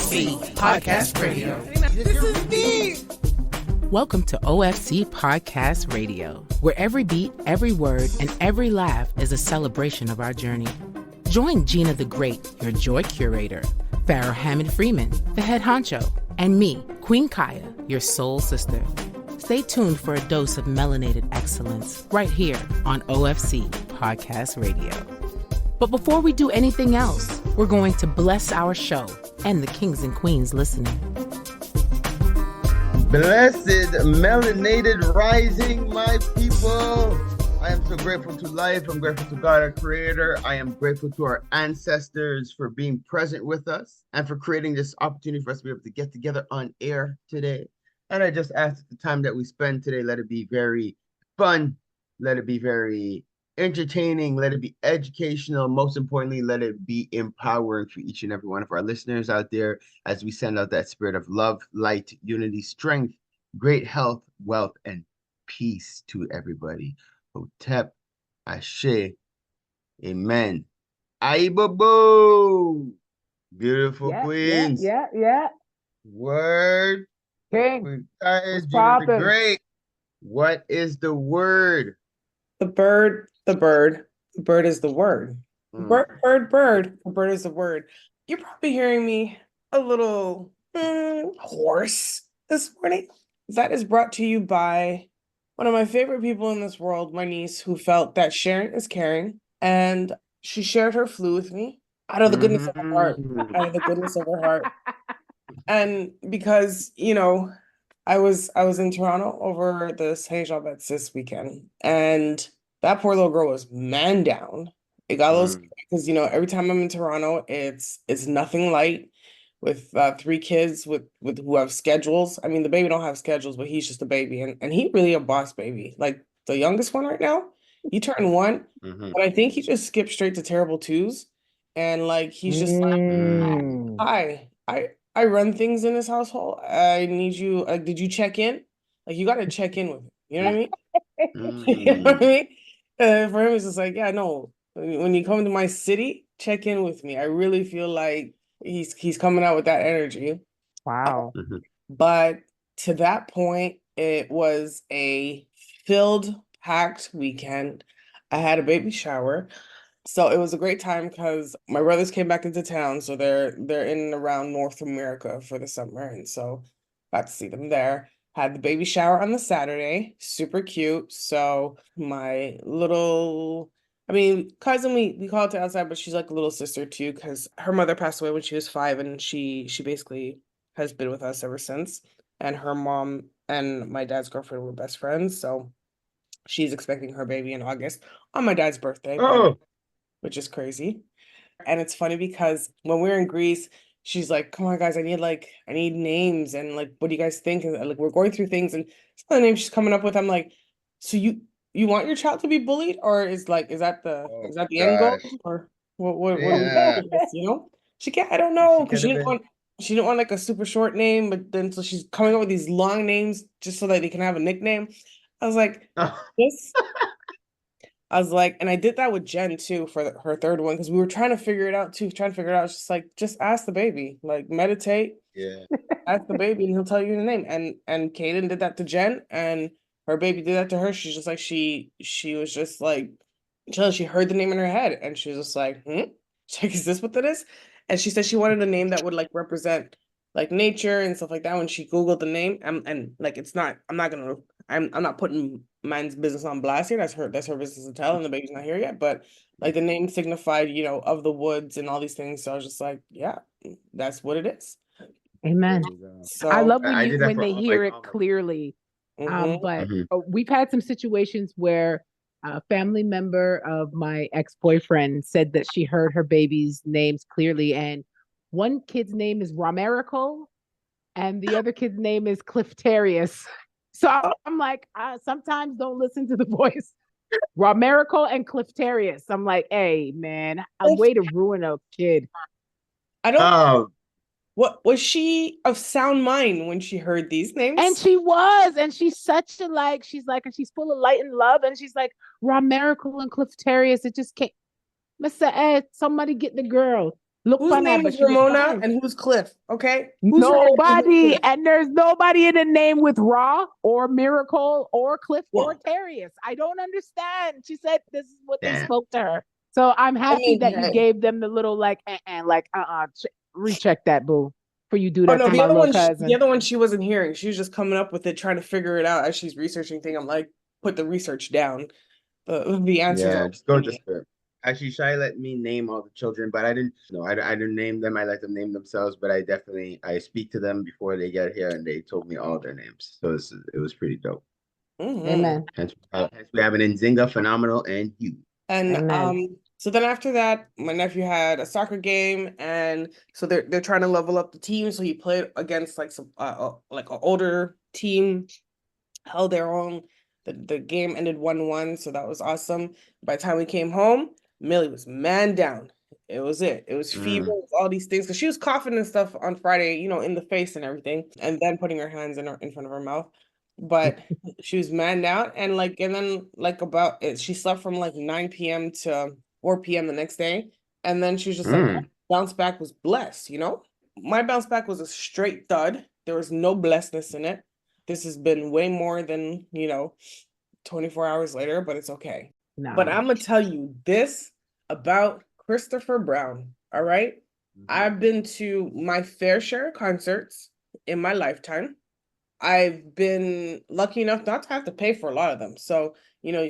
OFC Podcast Radio. This is me. Welcome to OFC Podcast Radio, where every beat, every word, and every laugh is a celebration of our journey. Join Gina the Great, your joy curator, Pharaoh Hamid-Freeman, the head honcho, and me, Queen Kaya, your soul sister. Stay tuned for a dose of melanated excellence right here on OFC Podcast Radio. But before we do anything else, we're going to bless our show and the kings and queens listening. Blessed melanated rising, my people. I am so grateful to life. I'm grateful to God, our creator. I am grateful to our ancestors for being present with us and for creating this opportunity for us to be able to get together on air today. And I just ask that the time that we spend today, let it be very fun. Let it be very entertaining. Let it be educational. Most importantly, let it be empowering for each and every one of our listeners out there as we send out that spirit of love, light, unity, strength, great health, wealth, and peace to everybody. Hotep, Ashe, Amen. Aibobo. Beautiful queens. Yeah. Word. King. Junior the Great. What is the word? The bird is the word. Bird. The bird is the word. You're probably hearing me a little hoarse this morning. That is brought to you by one of my favorite people in this world, my niece, who felt that sharing is caring. And she shared her flu with me out of the goodness of her heart. Out of the goodness of her heart. And because, I was in Toronto over the Saint Jean Baptiste this weekend, and that poor little girl was man down. It got a little scary because every time I'm in Toronto, it's nothing light with 3 kids with who have schedules. I mean, the baby don't have schedules, but he's just a baby, and he really a boss baby. Like the youngest one right now, he turned 1, but I think he just skipped straight to terrible 2s, and like he's just like, hi, I run things in this household. I need you. Did you check in? Like, you got to check in with me. You know what I mean? You know what I mean? For him, it's just like, yeah, no. When you come to my city, check in with me. I really feel like he's coming out with that energy. Wow. But to that point, it was a filled, packed weekend. I had a baby shower. So it was a great time because my brothers came back into town. So they're in and around North America for the summer. And so got to see them there. Had the baby shower on the Saturday. Super cute. So my little, cousin, we call it to outside, but she's like a little sister too, because her mother passed away when she was 5, and she basically has been with us ever since. And her mom and my dad's girlfriend were best friends. So she's expecting her baby in August on my dad's birthday. Which is crazy. And it's funny because when we were in Greece, she's like, come on, guys, I need names. And like, what do you guys think? And like, we're going through things, and some of the names she's coming up with, I'm like, so you want your child to be bullied? Or is that the end goal? Or what are we doing with this, She can't, I don't know. Because she didn't want like a super short name, but then so she's coming up with these long names just so that they can have a nickname. I was like, and I did that with Jen too for her 3rd one, because we were trying to figure it out too. It's just like, just ask the baby, like meditate. Yeah. Ask the baby and he'll tell you the name. And Kaden did that to Jen, and her baby did that to her. She's just like, she was just like, she heard the name in her head, and she was just like, She's like, is this what that is? And she said she wanted a name that would like represent like nature and stuff like that. When she Googled the name, and like, I'm not putting man's business on blast here. That's her business to tell, and the baby's not here yet. But like, the name signified, of the woods and all these things. So I was just like, yeah, that's what it is. Amen. So I love when they hear it clearly. But we've had some situations where a family member of my ex-boyfriend said that she heard her baby's names clearly, and one kid's name is Romerical, and the other kid's name is Cliftarius. So I'm like, sometimes don't listen to the voice. Romerical and Cliftarius. I'm like, hey, man, a way to ruin a kid. I don't. What was she of sound mind when she heard these names? And she was, and she's such a she's full of light and love, and she's like, Romerical and Cliftarius. It just can't. Mr. Ed, somebody get the girl. Look Whose fun name but is she was Ramona fine. and who's Cliff? Okay, who's Ramona and who's Nobody, Cliff? and there's nobody in the name with Raw or Miracle or Cliff or Well, Carius. I don't understand. She said this is what they Damn. spoke to her. So I'm happy mean, that you hey. gave them the little recheck that, boo, before you do that Oh no, to the my other little one, cousin. the other one, she wasn't hearing. She was just coming up with it, trying to figure it out as she's researching things. I'm like, put the research down. The answers Yeah, are. just go to Spirit. Actually, Shai let me name all the children, but I didn't. No, I didn't name them. I let them name themselves, but I speak to them before they get here, and they told me all their names. So it was pretty dope. Amen. Hence we have an Nzinga, Phenomenal, and Hugh. And Amen. so then after that, my nephew had a soccer game, and so they're trying to level up the team. So he played against like some like an older team, held their own. The game ended 1-1, so that was awesome. By the time we came home, Millie was man down. It was fever, it was all these things, because she was coughing and stuff on Friday, in the face and everything, and then putting her hands in front of her mouth. But she was man down, and then about it, she slept from like 9 p.m. to 4 p.m. the next day, and then she was just like, bounce back was blessed. My bounce back was a straight thud. There was no blessedness in it. This has been way more than 24 hours later, but it's okay. No. But I'm gonna tell you this about Christopher Brown. All right, I've been to my fair share of concerts in my lifetime. I've been lucky enough not to have to pay for a lot of them. So,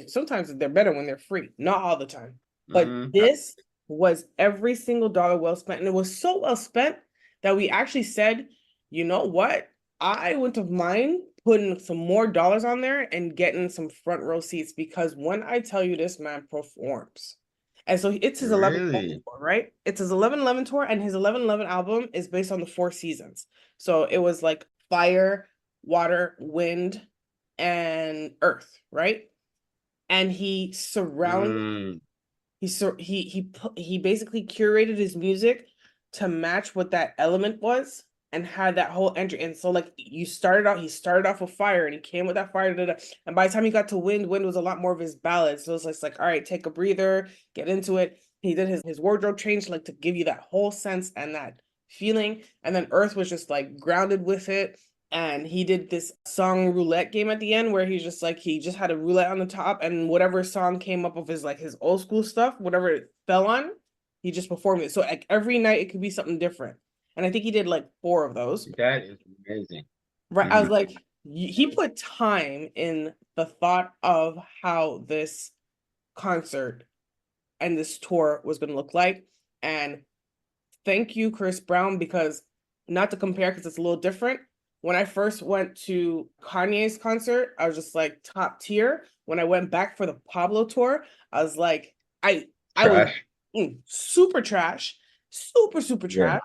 sometimes they're better when they're free, not all the time. But this was every single dollar well spent. And it was so well spent that we actually said, you know what? I wouldn't have mind putting some more dollars on there and getting some front row seats, because when I tell you this man performs. And so it's his 11/11 tour, right? It's his 11/11 tour, and his 11/11 album is based on the 4 seasons. So it was like fire, water, wind, and earth, right? And he surrounded he basically curated his music to match what that element was, and had that whole entry. And so he started off with fire, and he came with that fire, and by the time he got to wind was a lot more of his ballad. So it's like, all right, take a breather, get into it. He did his wardrobe change to give you that whole sense and that feeling. And then earth was just grounded with it. And he did this song roulette game at the end, where he just had a roulette on the top, and whatever song came up of his old school stuff, whatever it fell on, he just performed it. So every night it could be something different. And I think he did 4 of those. That is amazing. Right. I was like, he put time in the thought of how this concert and this tour was going to look like. And thank you, Chris Brown, because not to compare, because it's a little different. When I first went to Kanye's concert, I was just top tier. When I went back for the Pablo tour, I was like, I was super trash, super trash.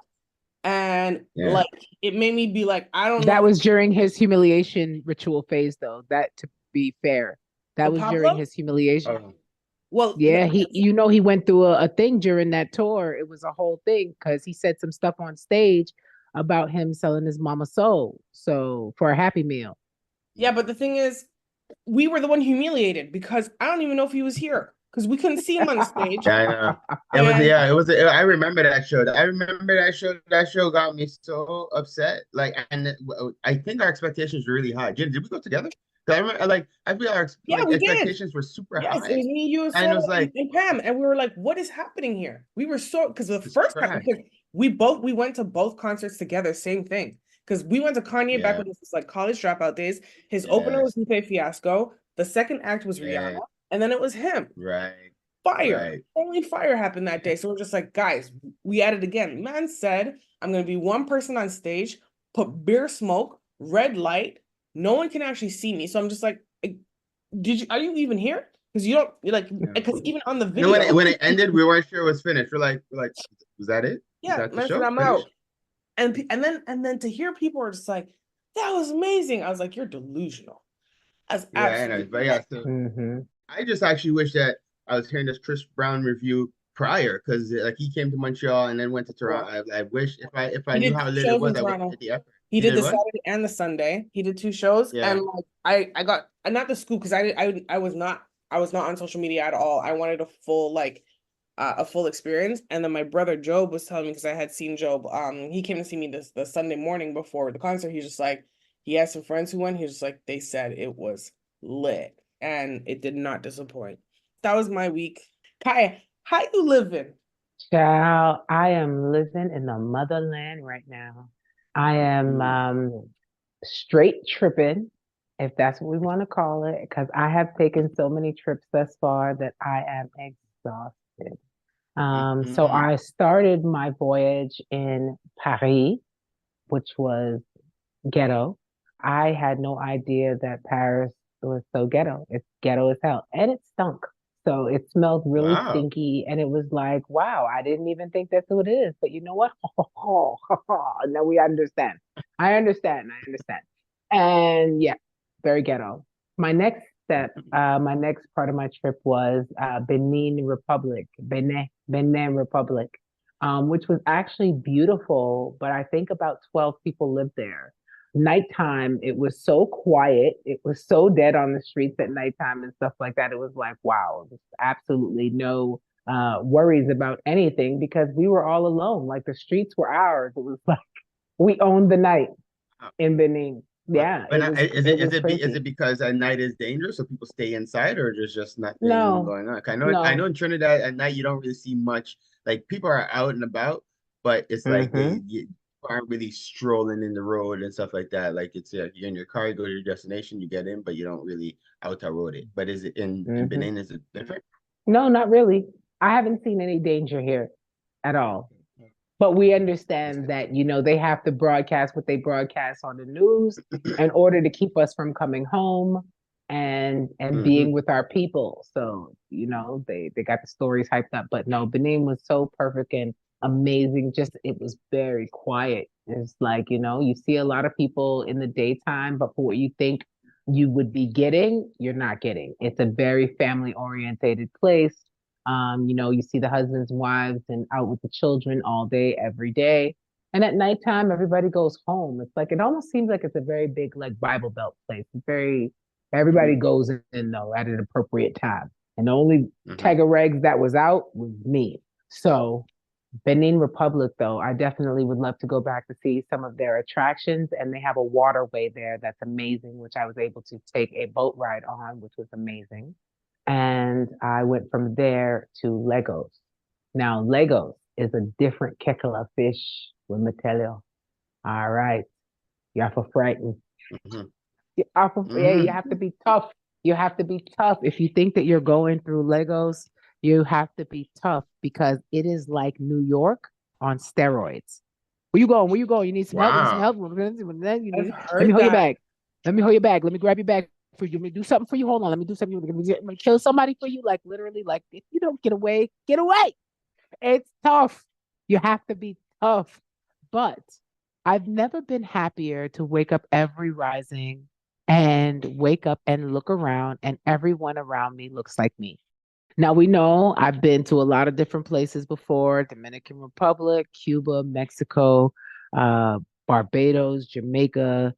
And it made me be I don't know. That was during his humiliation ritual phase, though. That, to be fair, that was Pablo? during his humiliation. Well, yeah, he went through a thing during that tour. It was a whole thing, because he said some stuff on stage about him selling his mama soul, so for a Happy Meal. Yeah, but the thing is, we were the one humiliated, because I don't even know if he was here, because we couldn't see him on the stage. Yeah, I know. It was. I remember that show. That show got me so upset. And I think our expectations were really high. Did we go together? I remember, I feel our expectations were super high. Yes, it was me, you, and it was and Pam, and we were like, "What is happening here?" We were so, because the first time we went to both concerts together, same thing. Because we went to Kanye back when this was college dropout days. His opener was Lupe Fiasco. The second act was Rihanna, and then it was him. Right. Fire. Right. Only fire happened that day. So we're just like, guys, we at it again. Man said, I'm going to be one person on stage, put beer smoke, red light. No one can actually see me. So I'm just like, are you even here? Because you don't, because even on the video. When it ended, we weren't sure it was finished. We're like, was that it? Yeah, man said, I'm out. And then to hear people are just like, that was amazing. I was like, you're delusional. That's absolutely. I just actually wish that I was hearing this Chris Brown review prior, because he came to Montreal and then went to Toronto. I wish if I knew how lit it was, I would have did the effort. He did the Saturday and the Sunday. He did 2 shows, and I got not the scoop, because I was not on social media at all. I wanted a full a full experience. And then my brother Job was telling me, because I had seen Job, he came to see me the Sunday morning before the concert. He's just like, he had some friends who went. He was just like, they said it was lit, and it did not disappoint. That was my week. Kaya, how you living? Child, I am living in the motherland right now. I am straight tripping, if that's what we want to call it, because I have taken so many trips thus far that I am exhausted. So I started my voyage in Paris, which was ghetto. I had no idea that Paris was so ghetto. It's ghetto as hell, and it stunk. So it smelled really Wow. stinky, and it was like, wow, I didn't even think that's what it is. But you know what? Now we understand. I understand. And yeah, very ghetto. My next step, my next part of my trip was Benin Republic, which was actually beautiful, but I think about 12 people lived there. Nighttime, it was so quiet. It was so dead on the streets at nighttime and stuff like that. It was like, wow, there's absolutely no worries about anything because we were all alone. Like the streets were ours. It was like we owned the night in Benin. Yeah, Is it because at night is dangerous, so people stay inside, or there's just nothing going on? I know in Trinidad at night you don't really see much. Like people are out and about, but it's like you aren't really strolling in the road and stuff like that. Like it's you're in your car, you go to your destination, you get in, but you don't really out road it. But is it in Benin? Is it different? No, not really. I haven't seen any danger here at all. But we understand that, they have to broadcast what they broadcast on the news in order to keep us from coming home and being with our people. So, they got the stories hyped up. But no, Benin was so perfect and amazing. Just, it was very quiet. It's like, you see a lot of people in the daytime, but for what you think you would be getting, you're not getting. It's a very family orientated place. You see the husbands, wives, and out with the children all day, every day. And at nighttime, everybody goes home. It's like, it almost seems like it's a very big, like Bible Belt place. Everybody goes in though at an appropriate time. And the only tag of regs that was out was me. So Benin Republic, though, I definitely would love to go back to see some of their attractions. And they have a waterway there that's amazing, which I was able to take a boat ride on, which was amazing. And I went from there to Lagos. Now, Lagos is a different kettle of fish, let me tell you. All right. You have to frighten. You have to be tough. You have to be tough. If you think that you're going through Lagos, you have to be tough because it is like New York on steroids. Where you going? You need some help? Let me hold your bag. Let me grab your bag for you. Let me do something for you. Hold on. Let me do something. I'm gonna kill somebody for you. Like literally, like if you don't get away. It's tough. You have to be tough. But I've never been happier to wake up every rising and wake up and look around and everyone around me looks like me. Now we know I've been to a lot of different places before: Dominican Republic, Cuba, Mexico, Barbados, Jamaica.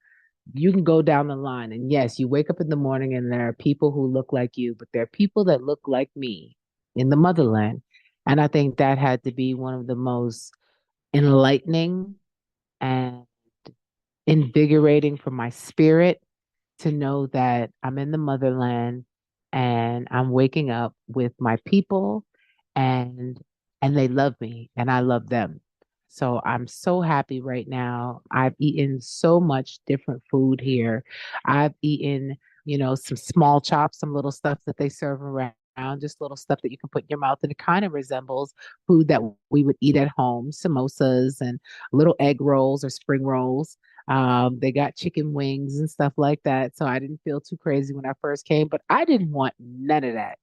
You can go down the line. And yes, you wake up in the morning and there are people who look like you, but there are people that look like me in the motherland. And I think that had to be one of the most enlightening and invigorating for my spirit to know that I'm in the motherland and I'm waking up with my people and they love me and I love them. So I'm so happy right now. I've eaten so much different food here. I've eaten, some small chops, some little stuff that they serve around, just little stuff that you can put in your mouth. And it kind of resembles food that we would eat at home, samosas and little egg rolls or spring rolls. They got chicken wings and stuff like that. So I didn't feel too crazy when I first came, but I didn't want none of that.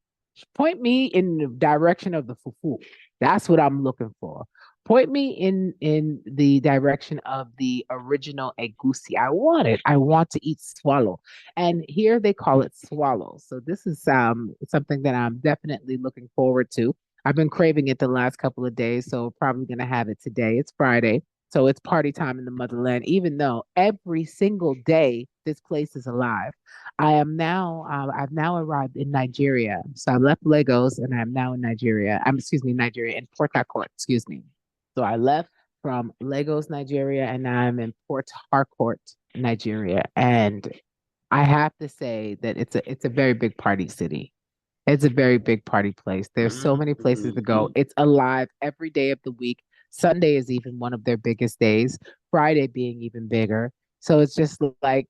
Point me in the direction of the fufu. That's what I'm looking for. Point me in the direction of the original egusi. I want to eat swallow. And here they call it swallow. So this is something that I'm definitely looking forward to. I've been craving it the last couple of days, so probably going to have it today. It's Friday. So it's party time in the motherland, even though every single day this place is alive. I've now arrived in Nigeria. So I left Lagos and I'm now in Nigeria. Nigeria, in Port Harcourt, excuse me. So I left from Lagos, Nigeria, and now I'm in Port Harcourt, Nigeria. And I have to say that it's a very big party city. It's a very big party place. There's so many places to go. It's alive every day of the week. Sunday is even one of their biggest days, Friday being even bigger. So it's just like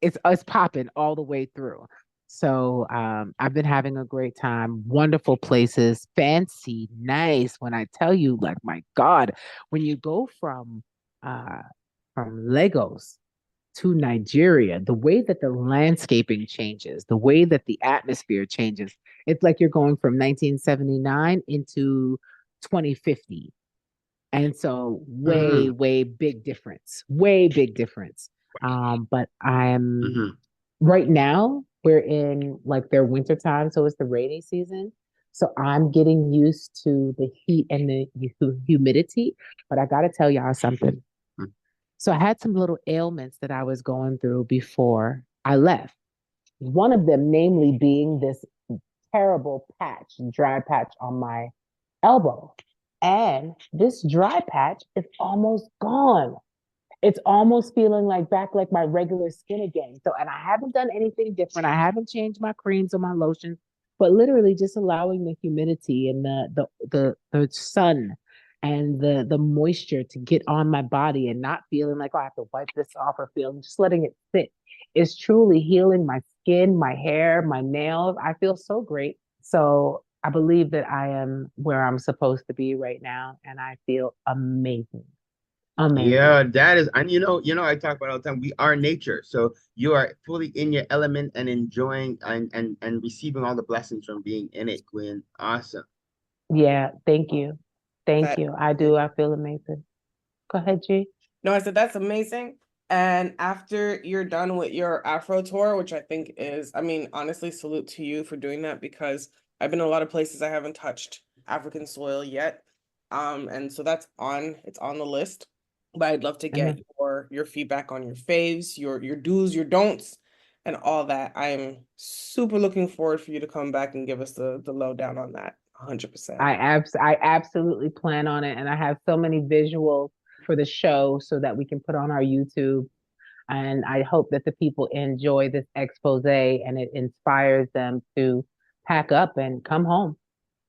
it's popping all the way through. So I've been having a great time. Wonderful places, fancy, nice. When I tell you, like, my God, when you go from Lagos to Nigeria, the way that the landscaping changes, the way that the atmosphere changes, it's like you're going from 1979 into 2050. And so way big difference, way big difference. But I'm right now, we're in like their winter time, so it's the rainy season. So I'm getting used to the heat and the humidity. But I got to tell y'all something. So I had some little ailments that I was going through before I left. One of them, namely, being this terrible dry patch on my elbow. And this dry patch is almost gone. It's almost feeling like back like my regular skin again. So, and I haven't done anything different. I haven't changed my creams or my lotions, but literally just allowing the humidity and the sun and the moisture to get on my body and not feeling like, oh, I have to wipe this off, or feeling, just letting it sit is truly healing my skin, my hair, my nails. I feel so great. So I believe that I am where I'm supposed to be right now, and I feel amazing. Amazing. Yeah, that is, and I talk about all the time. We are nature, so you are fully in your element and enjoying and receiving all the blessings from being in it, Queen. Awesome. Yeah, thank you. Thank you. I do. I feel amazing. Go ahead, G. No, I said that's amazing. And after you're done with your Afro tour, which I think is, I mean, honestly, salute to you for doing that, because I've been in a lot of places I haven't touched African soil yet. And so it's on the list. But I'd love to get your feedback on your faves, your do's, your don'ts, and all that. I'm super looking forward for you to come back and give us the lowdown on that. 100%. I absolutely plan on it, and I have so many visuals for the show so that we can put on our YouTube. And I hope that the people enjoy this expose and it inspires them to pack up and come home.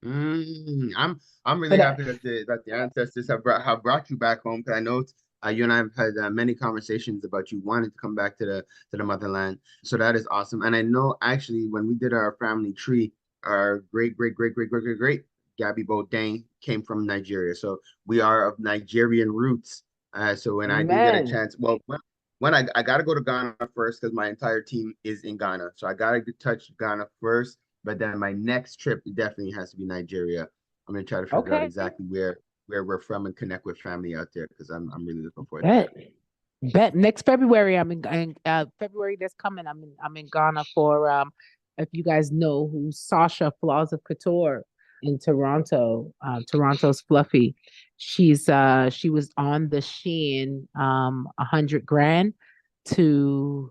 I'm really happy that the ancestors have brought you back home, because I know you and I have had many conversations about you wanting to come back to the motherland. So that is awesome. And I know actually when we did our family tree, our great Gabby Bodane came from Nigeria. So we are of Nigerian roots. So when I do get a chance, well, when I got to go to Ghana first, because my entire team is in Ghana. So I got to touch Ghana first. But then my next trip definitely has to be Nigeria. I'm going to try to figure out exactly where we're from and connect with family out there, because I'm really looking forward to that. Bet next February, I'm in February that's coming. I'm in Ghana for if you guys know who Sasha Flaws of Couture in Toronto, Toronto's Fluffy. She was on the Shein 100 grand to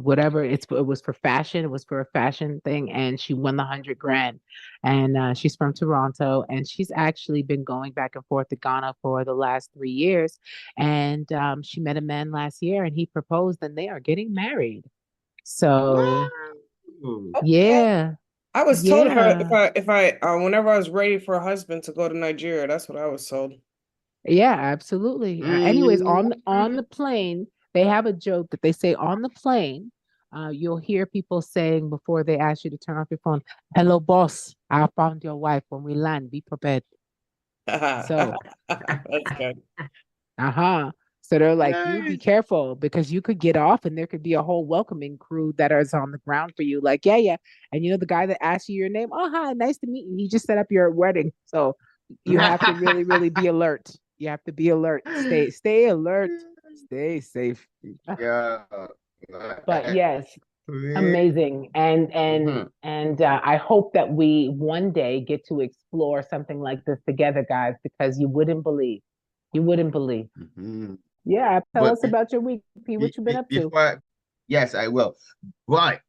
whatever it was for fashion. It was for a fashion thing, and she won the 100 grand. And she's from Toronto, and she's actually been going back and forth to Ghana for the last 3 years. And she met a man last year, and he proposed, and they are getting married. So yeah. I was told if I whenever I was ready for a husband to go to Nigeria, that's what I was told. Yeah, absolutely. Anyways, on the plane, they have a joke that they say on the plane. You'll hear people saying before they ask you to turn off your phone, "Hello, boss. I found your wife. When we land, be prepared." So that's good. So they're like, you be careful, because you could get off and there could be a whole welcoming crew that is on the ground for you. Like, yeah. And the guy that asked you your name, oh, hi, nice to meet you. He just set up your wedding. So you have to really, really be alert. You have to be alert. Stay alert. Stay safe. Yeah. But yes, amazing. And I hope that we one day get to explore something like this together, guys, because you wouldn't believe You wouldn't believe. Mhm. Yeah, tell But us about your week, P. What you been up to? Yes, I will. But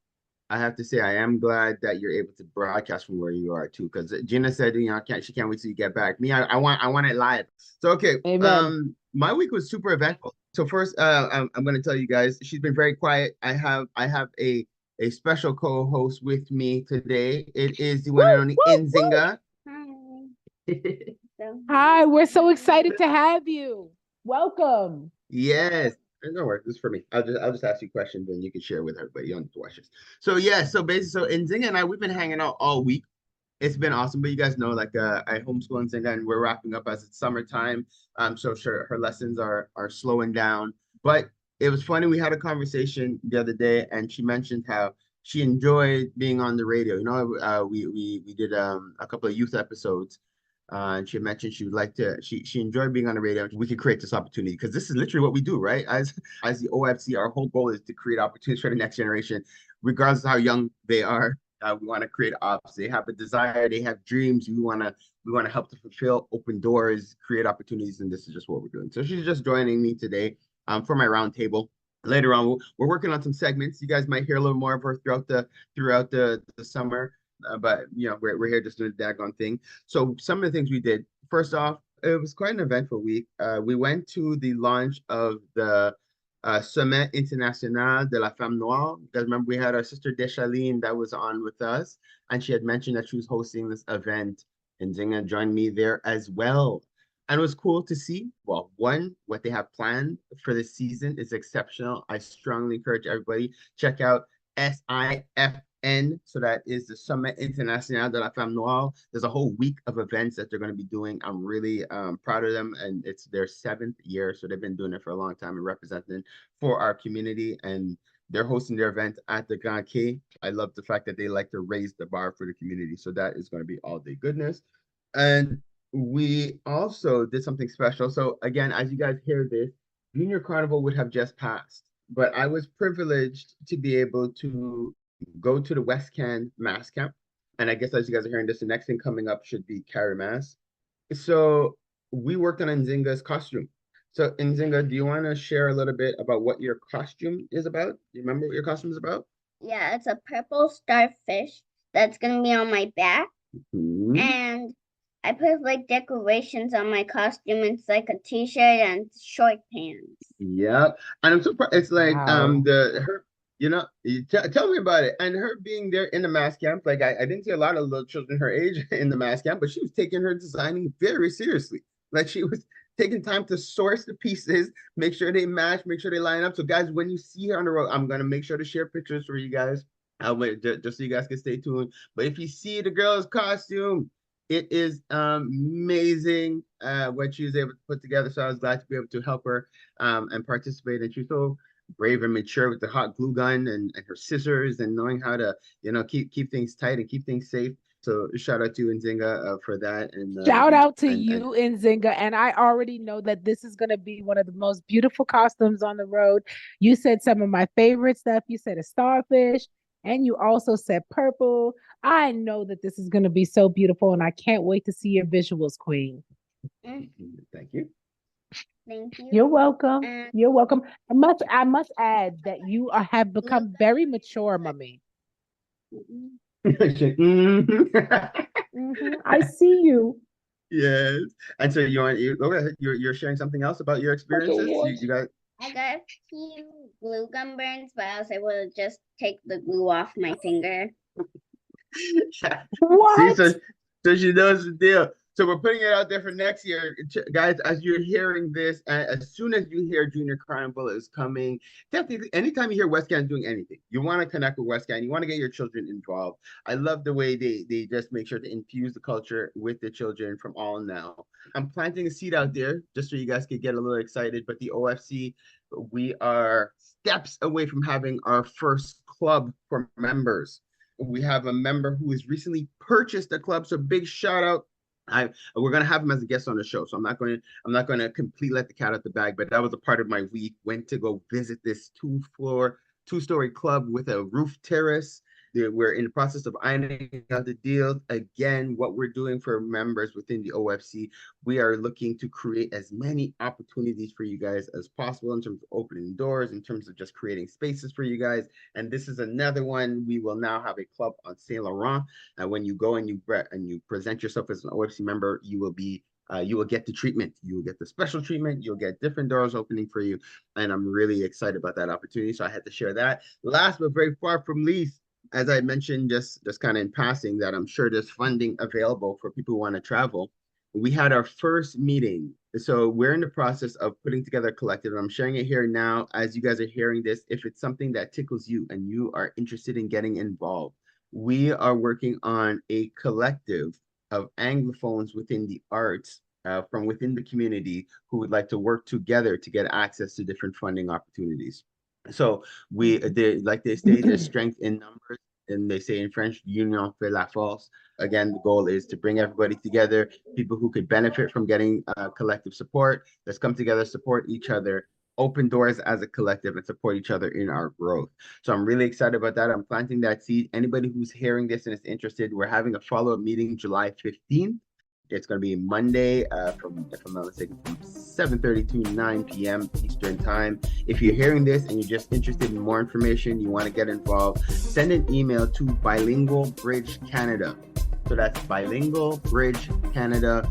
I have to say, I am glad that you're able to broadcast from where you are too, because Gina said, she can't wait till you get back. Me, I want it live. So okay, Amen. my week was super eventful. So first, I'm going to tell you guys, she's been very quiet. I have a special co-host with me today. It is the one and only Nzinga. Hi, we're so excited to have you. Welcome. Yes. No worries. This is for me. I'll just ask you questions and you can share with everybody. You don't have to watch this. So yeah, so basically, Nzinga and I, we've been hanging out all week. It's been awesome, but you guys know, like, I homeschool Nzinga and we're wrapping up as it's summertime. So sure, her lessons are slowing down. But it was funny. We had a conversation the other day, and she mentioned how she enjoyed being on the radio. We did a couple of youth episodes. And she mentioned she would like to, she enjoyed being on the radio. We could create this opportunity because this is literally what we do, right? As the OFC, our whole goal is to create opportunities for the next generation, regardless of how young they are. We want to create ops. They have a desire, they have dreams. We want to help to fulfill, open doors, create opportunities, and this is just what we're doing. So she's just joining me today for my roundtable. Later on, we're working on some segments. You guys might hear a little more of her throughout the summer. But we're here just doing the daggone thing. So some of the things we did. First off, it was quite an eventful week. We went to the launch of the Sommet International de la Femme Noire. You guys remember we had our sister Deshaline that was on with us, and she had mentioned that she was hosting this event, and Zinga joined me there as well. And it was cool to see. Well, one, what they have planned for this season is exceptional. I strongly encourage everybody check out SIFN. So that is the Sommet International de la Femme Noire. There's a whole week of events that they're going to be doing. I'm really proud of them, and it's their 7th year. So they've been doing it for a long time and representing for our community. And they're hosting their event at the Grand Quai. I love the fact that they like to raise the bar for the community. So that is going to be all day goodness. And we also did something special. So again, as you guys hear this, Junior Carnival would have just passed, but I was privileged to be able to go to the West Can Mass Camp. And I guess as you guys are hearing this, the next thing coming up should be Carimas. So we worked on Nzinga's costume. So Nzinga, do you want to share a little bit about what your costume is about? Do you remember what your costume is about? Yeah, it's a purple starfish that's going to be on my back. Mm-hmm. And I put like decorations on my costume. It's like a t-shirt and short pants. Yep. And I'm surprised. It's like Wow. tell me about it. And her being there in the mass camp, like I didn't see a lot of little children her age in the mass camp, but she was taking her designing very seriously. Like she was taking time to source the pieces, make sure they match, make sure they line up. So guys, when you see her on the road, I'm gonna make sure to share pictures for you guys. I'll wait just so you guys can stay tuned. But if you see the girl's costume, it is amazing what she was able to put together. So I was glad to be able to help her and participate. And she's so brave and mature with the hot glue gun and her scissors and knowing how to, keep things tight and keep things safe. So shout out to you, Nzinga, for that. And Shout out to you, Nzinga. And I already know that this is going to be one of the most beautiful costumes on the road. You said some of my favorite stuff. You said a starfish, and you also said purple. I know that this is going to be so beautiful, and I can't wait to see your visuals, Queen. Thank you. Thank you. You're welcome. You're welcome. I must add that you have become very mature, mommy. I see you. Yes. And so you're sharing something else about your experiences? Okay, I got a few glue gun burns, but I was able to just take the glue off my finger. What? See, so she knows the deal. So we're putting it out there for next year. Guys, as you're hearing this, as soon as you hear Junior Carnival is coming, definitely, anytime you hear West Can doing anything, you want to connect with West Can. You want to get your children involved. I love the way they just make sure to infuse the culture with the children from all now. I'm planting a seed out there just so you guys could get a little excited. But the OFC, we are steps away from having our first club for members. We have a member who has recently purchased a club. So big shout out. We're gonna have him as a guest on the show, so I'm not gonna completely let the cat out the bag, but that was a part of my week. Went to go visit this two-story club with a roof terrace, We're in the process of ironing out the deals. Again, what we're doing for members within the OFC, we are looking to create as many opportunities for you guys as possible in terms of opening doors, in terms of just creating spaces for you guys. And this is another one. We will now have a club on Saint Laurent. When you go and you present yourself as an OFC member, you will get the treatment. You will get the special treatment. You'll get different doors opening for you. And I'm really excited about that opportunity. So I had to share that. Last but very far from least, as I mentioned, just kind of in passing, that I'm sure there's funding available for people who want to travel. We had our first meeting. So we're in the process of putting together a collective. I'm sharing it here now as you guys are hearing this. If it's something that tickles you and you are interested in getting involved, we are working on a collective of Anglophones within the arts from within the community who would like to work together to get access to different funding opportunities. So like they say, there's strength in numbers, and they say in French, union fait la force. Again, the goal is to bring everybody together, people who could benefit from getting collective support. Let's come together, support each other, open doors as a collective, and support each other in our growth. So I'm really excited about that. I'm planting that seed. Anybody who's hearing this and is interested, we're having a follow-up meeting July 15th. It's going to be Monday from, if I'm not mistaken, from 7:30 to 9 p.m. Eastern time. If you're hearing this and you're just interested in more information, you want to get involved, send an email to Bilingual Bridge Canada. So that's Bilingual Bridge Canada.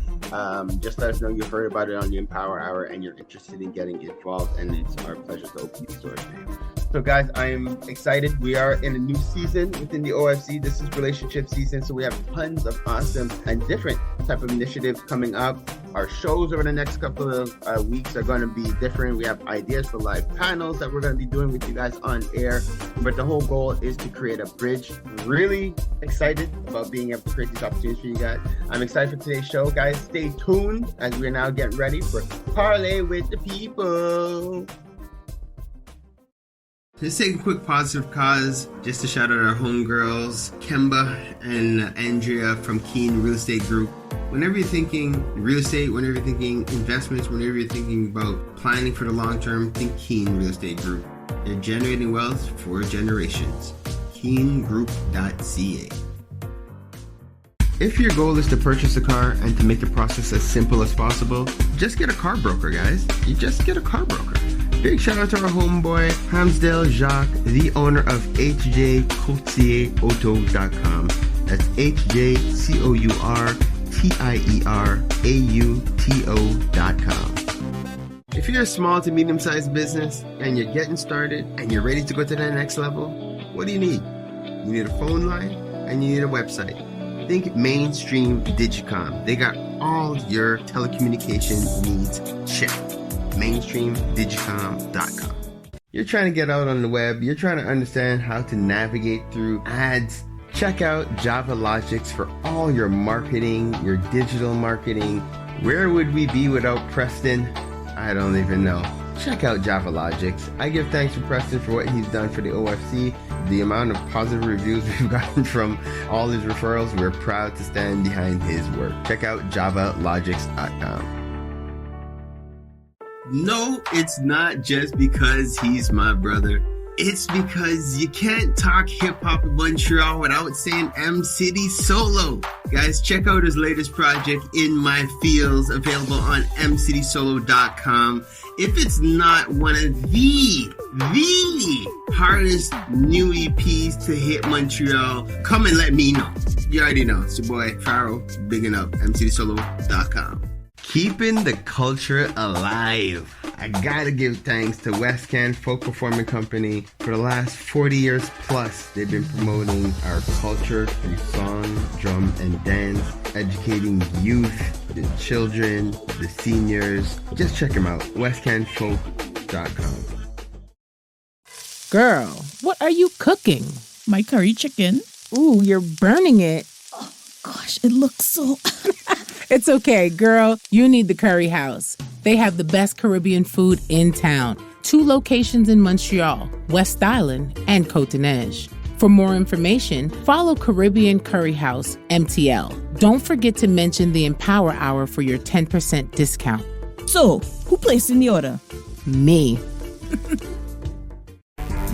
Just let us know you heard about it on the Empower Hour and you're interested in getting involved, and it's our pleasure to open these doors for you. So guys, I am excited. We are in a new season within the OFC. This is relationship season, so we have tons of awesome and different type of initiatives coming up. Our shows over the next couple of weeks are going to be different. We have ideas for live panels that we're going to be doing with you guys on air, but the whole goal is to create a bridge. Really excited about being able to create these opportunities for you guys. I'm excited for today's show, guys. Stay tuned as we're now getting ready for Parlay with the People. Let's take a quick positive cause just to shout out our homegirls, Kemba and Andrea from Keen Real Estate Group. Whenever you're thinking real estate, whenever you're thinking investments, whenever you're thinking about planning for the long term, think Keen Real Estate Group. They're generating wealth for generations. KeenGroup.ca. If your goal is to purchase a car and to make the process as simple as possible, just get a car broker, guys. You just get a car broker. Big shout out to our homeboy, Hamsdale Jacques, the owner of HJCourtierAuto.com. That's HJCourtierAuto.com. If you're a small to medium-sized business and you're getting started and you're ready to go to the next level, what do you need? You need a phone line and you need a website. Think Mainstream Digicom. They got all your telecommunication needs checked. MainstreamDigicom.com. You're trying to get out on the web. You're trying to understand how to navigate through ads. Check out Java Logics for all your marketing, your digital marketing. Where would we be without Preston? I don't even know. Check out Java Logics. I give thanks to Preston for what he's done for the OFC. The amount of positive reviews we've gotten from all his referrals, we're proud to stand behind his work. Check out JavaLogics.com. No, it's not just because he's my brother. It's because you can't talk hip-hop in Montreal without saying M City Solo. Guys, check out his latest project, In My Fields, available on mcitysolo.com. If it's not one of the hardest new EPs to hit Montreal, come and let me know. You already know. It's your boy, Pharaoh, bigging up, mcitysolo.com. Keeping the culture alive. I gotta give thanks to West Can Folk Performing Company. For the last 40 years plus, they've been promoting our culture through song, drum, and dance, educating youth, the children, the seniors. Just check them out, westcanfolk.com. Girl, what are you cooking? My curry chicken. Ooh, you're burning it. Oh, gosh, it looks so... It's okay, girl. You need the Curry House. They have the best Caribbean food in town. 2 locations in Montreal, West Island, and Côte-de-Neige. For more information, follow Caribbean Curry House, MTL. Don't forget to mention the Empower Hour for your 10% discount. So, who placed in the order? Me.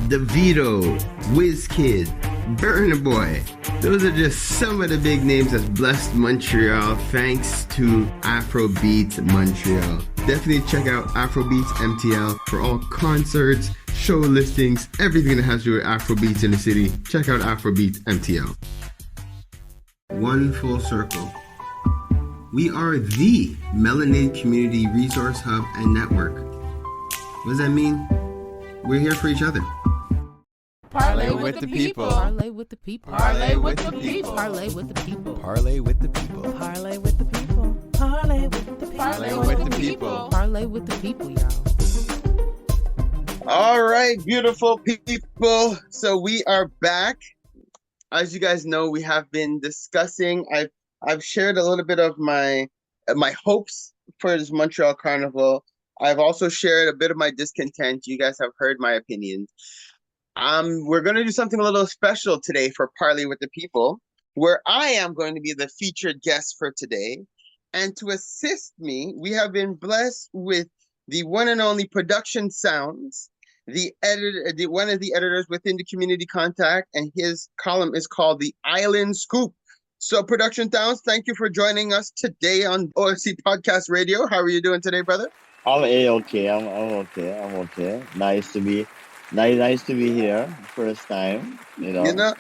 DeVito, WizKid, Burna Boy. Those are just some of the big names that's blessed Montreal thanks to Afrobeats Montreal. Definitely check out Afrobeats MTL for all concerts, show listings, everything that has to do with Afrobeats in the city. Check out Afrobeats MTL. One Full Circle. We are the melanated community resource hub and network. What does that mean? We're here for each other. Parlay with the people. Parlay with the people. Parlay with the people. Parlay with the people. Parlay with the people. Parlay with the people. Parlay with the people. Parlay with the people. Parlay with the people, y'all. All right, beautiful people. So we are back. As you guys know, we have been discussing. I've shared a little bit of my hopes for this Montreal Carnival. I've also shared a bit of my discontent. You guys have heard my opinions. We're going to do something a little special today for Parlay with the People, where I am going to be the featured guest for today. And to assist me, we have been blessed with the one and only Production Sounds, one of the editors within the Community Contact, and his column is called The Island Scoop. So Production Sounds, thank you for joining us today on OFC Podcast Radio. How are you doing today, brother? I'm okay. I'm okay. Nice to be here. First time, you know.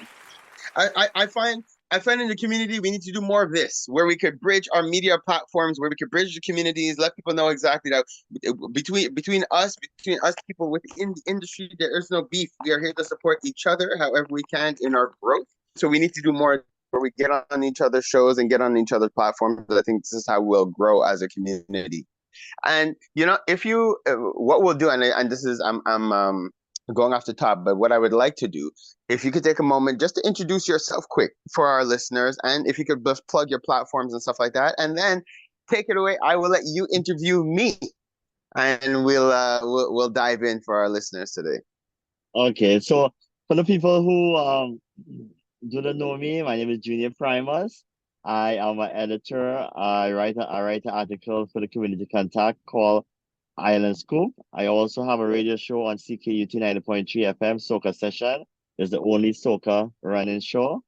I find in the community we need to do more of this, where we could bridge our media platforms, where we could bridge the communities, let people know exactly that between us people within the industry, there is no beef. We are here to support each other however we can in our growth. So we need to do more where we get on each other's shows and get on each other's platforms. I think this is how we'll grow as a community. And if you what we'll do, and this is I'm going off the top, but what I would like to do, if you could take a moment just to introduce yourself quick for our listeners, and if you could just plug your platforms and stuff like that, and then take it away. I will let you interview me, and we'll dive in for our listeners today. Okay, so for the people who do not know me, my name is Junior Carnival. I am an editor. I write an article for the Community Contact called Island Scoop. I also have a radio show on CKUT 90.3 FM, Soca Session. It's the only soca running show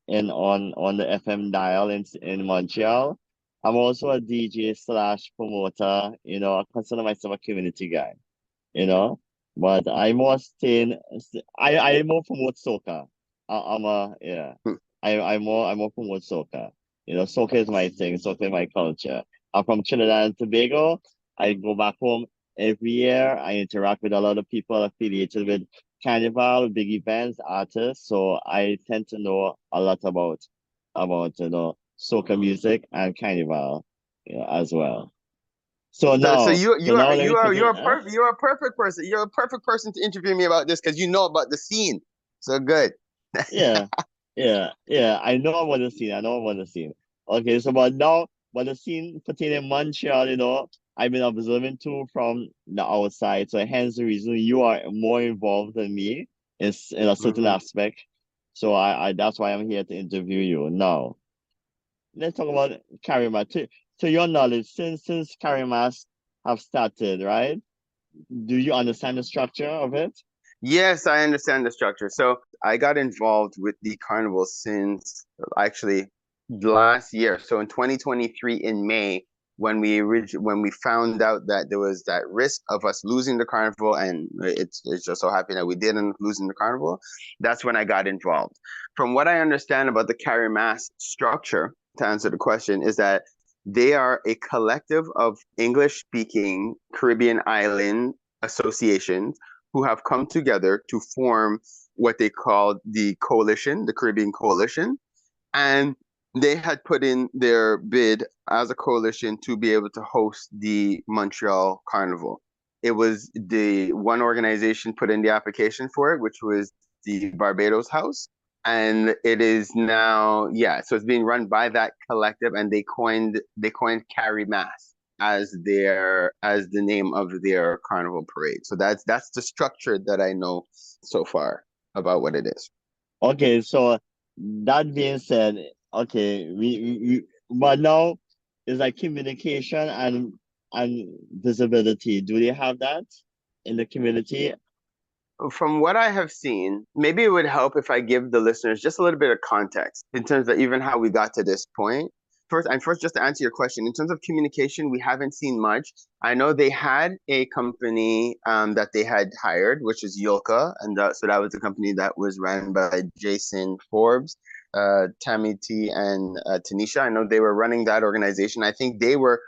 on the FM dial in Montreal. I'm also a DJ / promoter. I consider myself a community guy, but I more I more promote soca. I more promote soca. Soca is my thing. Soca is my culture. I'm from Trinidad and Tobago. I go back home every year. I interact with a lot of people affiliated with Carnival, big events, artists. So I tend to know a lot about soca music and Carnival, as well. So now, you're a perfect person. You're a perfect person to interview me about this because you know about the scene. So good. yeah. I know about the scene. Okay, so but the scene pertaining Montreal, I've been observing too from the outside. So hence the reason you are more involved than me is in a certain aspect. So I that's why I'm here to interview you. Now, let's talk about Carimas. To your knowledge, since Carimas have started, right? Do you understand the structure of it? Yes, I understand the structure. So I got involved with the carnival since actually last year. So in 2023 in May, when we found out that there was that risk of us losing the carnival, and it's just so happy that we didn't losing the carnival, that's when I got involved. From what I understand about the Carimas structure, to answer the question, is that they are a collective of English-speaking Caribbean island associations who have come together to form what they call the coalition, the Caribbean Coalition. And they had put in their bid as a coalition to be able to host the Montreal Carnival. It was the one organization put in the application for it, which was the Barbados House. And it is now, so it's being run by that collective, and they coined Carimas as the name of their carnival parade. So that's the structure that I know so far about what it is. Okay, so that being said, okay, we but now it's like communication and visibility. Do they have that in the community? from what I have seen, maybe it would help if I give the listeners just a little bit of context in terms of even how we got to this point. First, just to answer your question, in terms of communication, we haven't seen much. I know they had a company that they had hired, which is Yulka, and so that was a company that was run by Jason Forbes, Tammy T, and Tanisha. I know they were running that organization. I think they were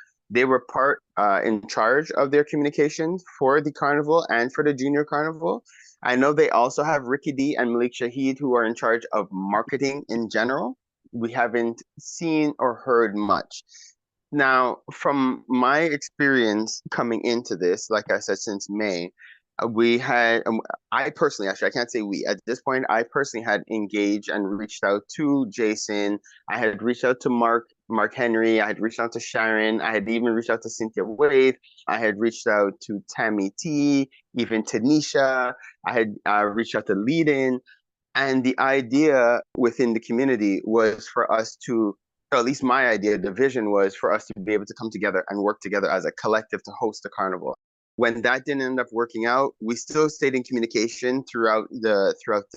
part in charge of their communications for the carnival and for the Junior Carnival. I know they also have Ricky D and Malik Shahid, who are in charge of marketing in general. We haven't seen or heard much. Now, from my experience coming into this, like I said, since May, we had, I personally, actually, I can't say we, at this point, I personally had engaged and reached out to Jason. I had reached out to Mark Henry. I had reached out to Sharon. I had even reached out to Cynthia Wade. I had reached out to Tammy T, even Tanisha. I had reached out to Leadin. And the idea within the community was for us to, or at least my idea, the vision was for us to be able to come together and work together as a collective to host the carnival. When that didn't end up working out, we still stayed in communication throughout the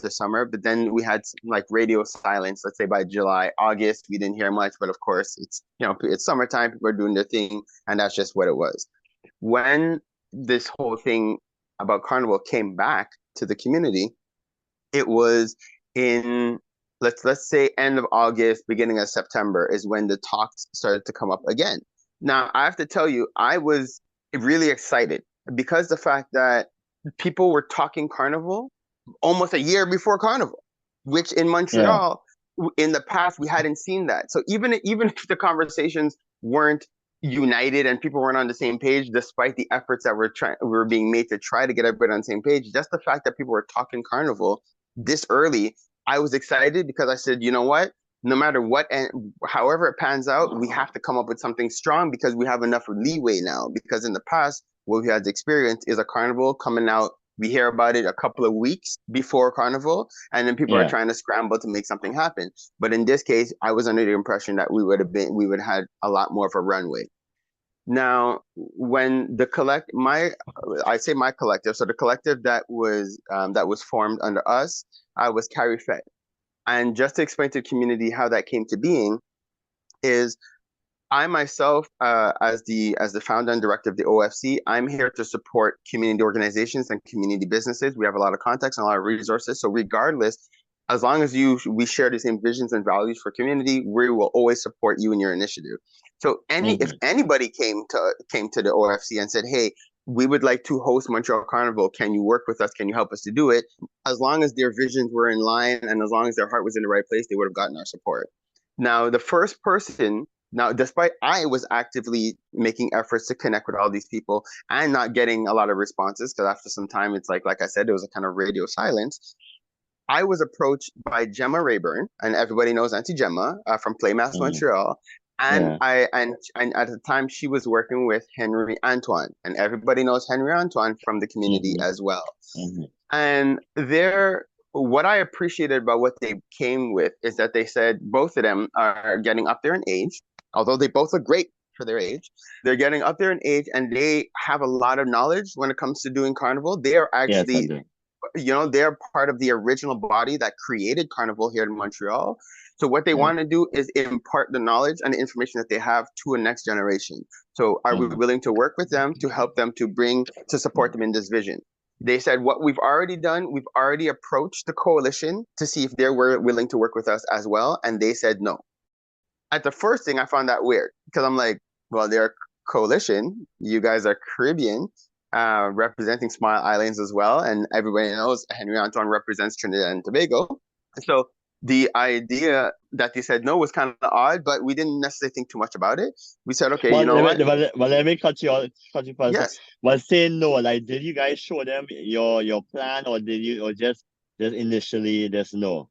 summer, but then we had like radio silence. Let's say by July, August, we didn't hear much. But of course, it's summertime, people are doing their thing, and that's just what it was. When this whole thing about carnival came back to the community, it was in let's say end of August, beginning of September is when the talks started to come up again. Now, I have to tell you, I was really excited because the fact that people were talking carnival almost a year before carnival, which in Montreal, in the past, we hadn't seen that. So even if the conversations weren't united and people weren't on the same page, despite the efforts that were being made to try to get everybody on the same page, just the fact that people were talking carnival this early, I was excited because I said, you know what? No matter what, and however it pans out, we have to come up with something strong because we have enough leeway now. Because in the past, what we had experienced is a carnival coming out. We hear about it a couple of weeks before carnival, and then people are trying to scramble to make something happen. But in this case, I was under the impression that we would have had a lot more of a runway. Now, when I say my collective, so the collective that was formed under us, was Carrie Fett. And just to explain to the community how that came to being, is I myself, as the founder and director of the OFC, I'm here to support community organizations and community businesses. We have a lot of contacts and a lot of resources. So regardless, as long as we share the same visions and values for community, we will always support you in your initiative. So if anybody came to the OFC and said, hey, we would like to host Montreal Carnival, can you work with us? Can you help us to do it? As long as their visions were in line and as long as their heart was in the right place, they would have gotten our support. Now, the first person, despite I was actively making efforts to connect with all these people and not getting a lot of responses, because after some time, it's like I said, there was a kind of radio silence. I was approached by Gemma Rayburn, and everybody knows Auntie Gemma from Playmass Montreal. And and at the time she was working with Henry Antoine, and everybody knows Henry Antoine from the community as well. And what I appreciated about what they came with is that they said both of them are getting up there in age, although they both look great for their age. They're getting up there in age and they have a lot of knowledge when it comes to doing carnival. They are actually, they're part of the original body that created carnival here in Montreal. So what they want to do is impart the knowledge and the information that they have to a next generation. So are we willing to work with them to help them to support them in this vision? They said what we've already done, we've already approached the coalition to see if they were willing to work with us as well. And they said no. At the first thing, I found that weird because I'm like, well, they're a coalition. You guys are Caribbean, representing Smile Islands as well. And everybody knows Henry Antoine represents Trinidad and Tobago. So the idea that they said no was kind of odd, but we didn't necessarily think too much about it. We said, okay, But you know what? let me cut you for a second. Yes. But saying no, like, did you guys show them your plan, or did you, or just initially there's no?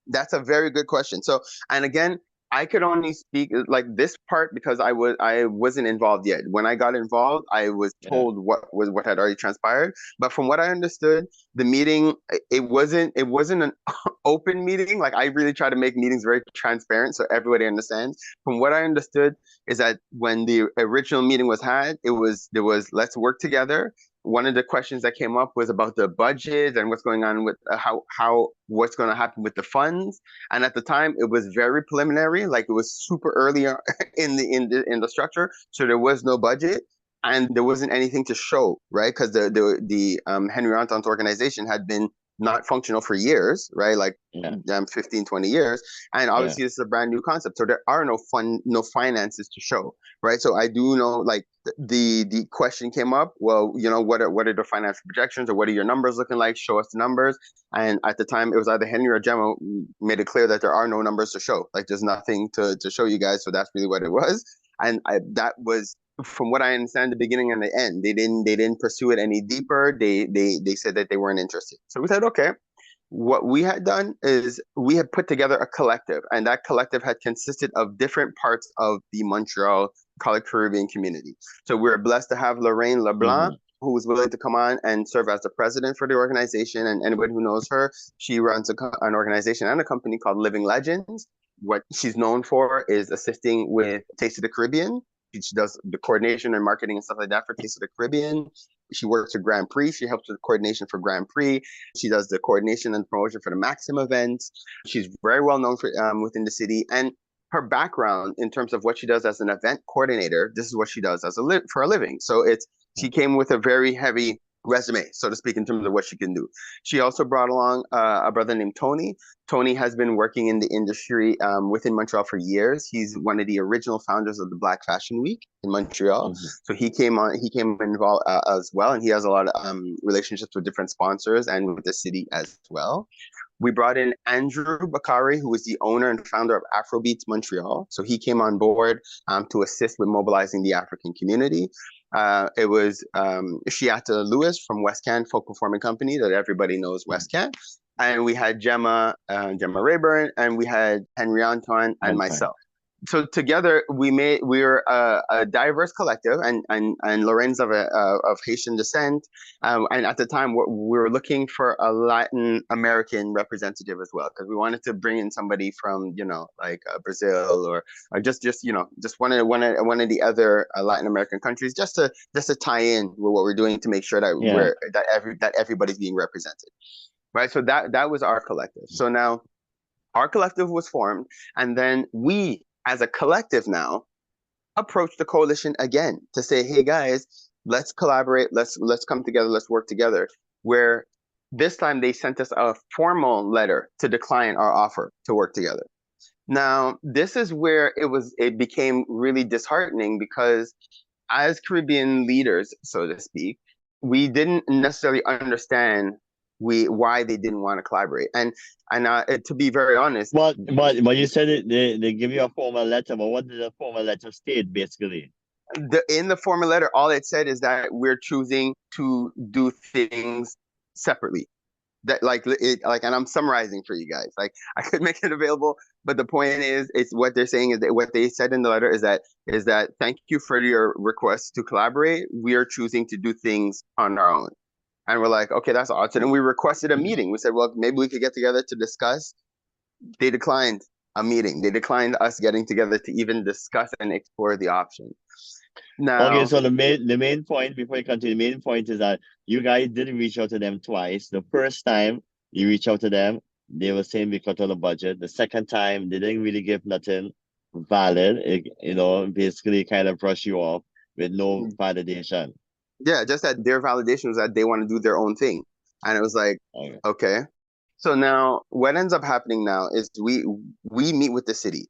That's a very good question. So, and again, I could only speak like this part because I wasn't involved yet. When I got involved, I was told what had already transpired. But from what I understood, the meeting, it wasn't an open meeting. Like, I really try to make meetings very transparent so everybody understands. From what I understood is that when the original meeting was had, there was let's work together. one of the questions that came up was about the budget and what's going on with what's going to happen with the funds. And at the time, it was very preliminary, like it was super early in the structure, so there was no budget and there wasn't anything to show, right? Because the Henry Anton's organization had been not functional for years, right? Like 15, 20 years. And obviously this is a brand new concept. So there are no finances to show, right? So I do know, like, the question came up, well, what are the financial projections, or what are your numbers looking like? Show us the numbers. And at the time, it was either Henry or Gemma made it clear that there are no numbers to show. Like, there's nothing to show you guys. So that's really what it was. And that was, from what I understand, the beginning and the end. They didn't pursue it any deeper. They said that they weren't interested. So we said, okay. What we had done is we had put together a collective, and that collective had consisted of different parts of the Montreal Caribbean community. So we're blessed to have Lorraine LeBlanc, who was willing to come on and serve as the president for the organization. And anybody who knows her, she runs an organization and a company called Living Legends. What she's known for is assisting with Taste of the Caribbean. She does the coordination and marketing and stuff like that for Taste of the Caribbean. She works with Grand Prix. She helps with the coordination for Grand Prix. She does the coordination and promotion for the Maxim events. She's very well known for within the city. And her background in terms of what she does as an event coordinator, this is what she does for a living. So she came with a very heavy resume, so to speak, in terms of what she can do. She also brought along a brother named Tony. Tony has been working in the industry within Montreal for years. He's one of the original founders of the Black Fashion Week in Montreal. So he came involved as well, and he has a lot of relationships with different sponsors and with the city as well. We brought in Andrew Bakari, who is the owner and founder of Afrobeats Montreal. So he came on board to assist with mobilizing the African community. It was Shiata Lewis from Westcan Folk Performing Company, that everybody knows Westcan. And we had Gemma Rayburn, and we had Henry Antoine and myself. So together we were a diverse collective, and Lorraine's of Haitian descent, and at the time we were looking for a Latin American representative as well, because we wanted to bring in somebody from like Brazil or just one of the other Latin American countries, just to tie in with what we're doing, to make sure that that everybody's being represented, right? So that was our collective. So now our collective was formed, and then we, as a collective now, approach the coalition again to say, hey guys, let's collaborate, let's come together, let's work together. Where this time they sent us a formal letter to decline our offer to work together. Now, this is where it became really disheartening, because as Caribbean leaders, so to speak, we didn't necessarily understand why they didn't want to collaborate. And to be very honest, but you said they give you a formal letter, but what did the formal letter state basically? In the formal letter, all it said is that we're choosing to do things separately. That and I'm summarizing for you guys. Like, I could make it available, but the point is, it's what they're saying is that what they said in the letter is that thank you for your request to collaborate. We are choosing to do things on our own. And we're like, okay, that's awesome. And we requested a meeting. We said, well, maybe we could get together to discuss. They declined a meeting. They declined us getting together to even discuss and explore the option. Now, okay, so the main point, before you continue, the main point is that you guys did reach out to them twice. The first time you reached out to them, they were saying because of the budget. The second time, they didn't really give nothing valid. Basically kind of brush you off with no validation. Yeah, just that their validation was that they want to do their own thing. And it was like, okay. So now what ends up happening now is we meet with the city.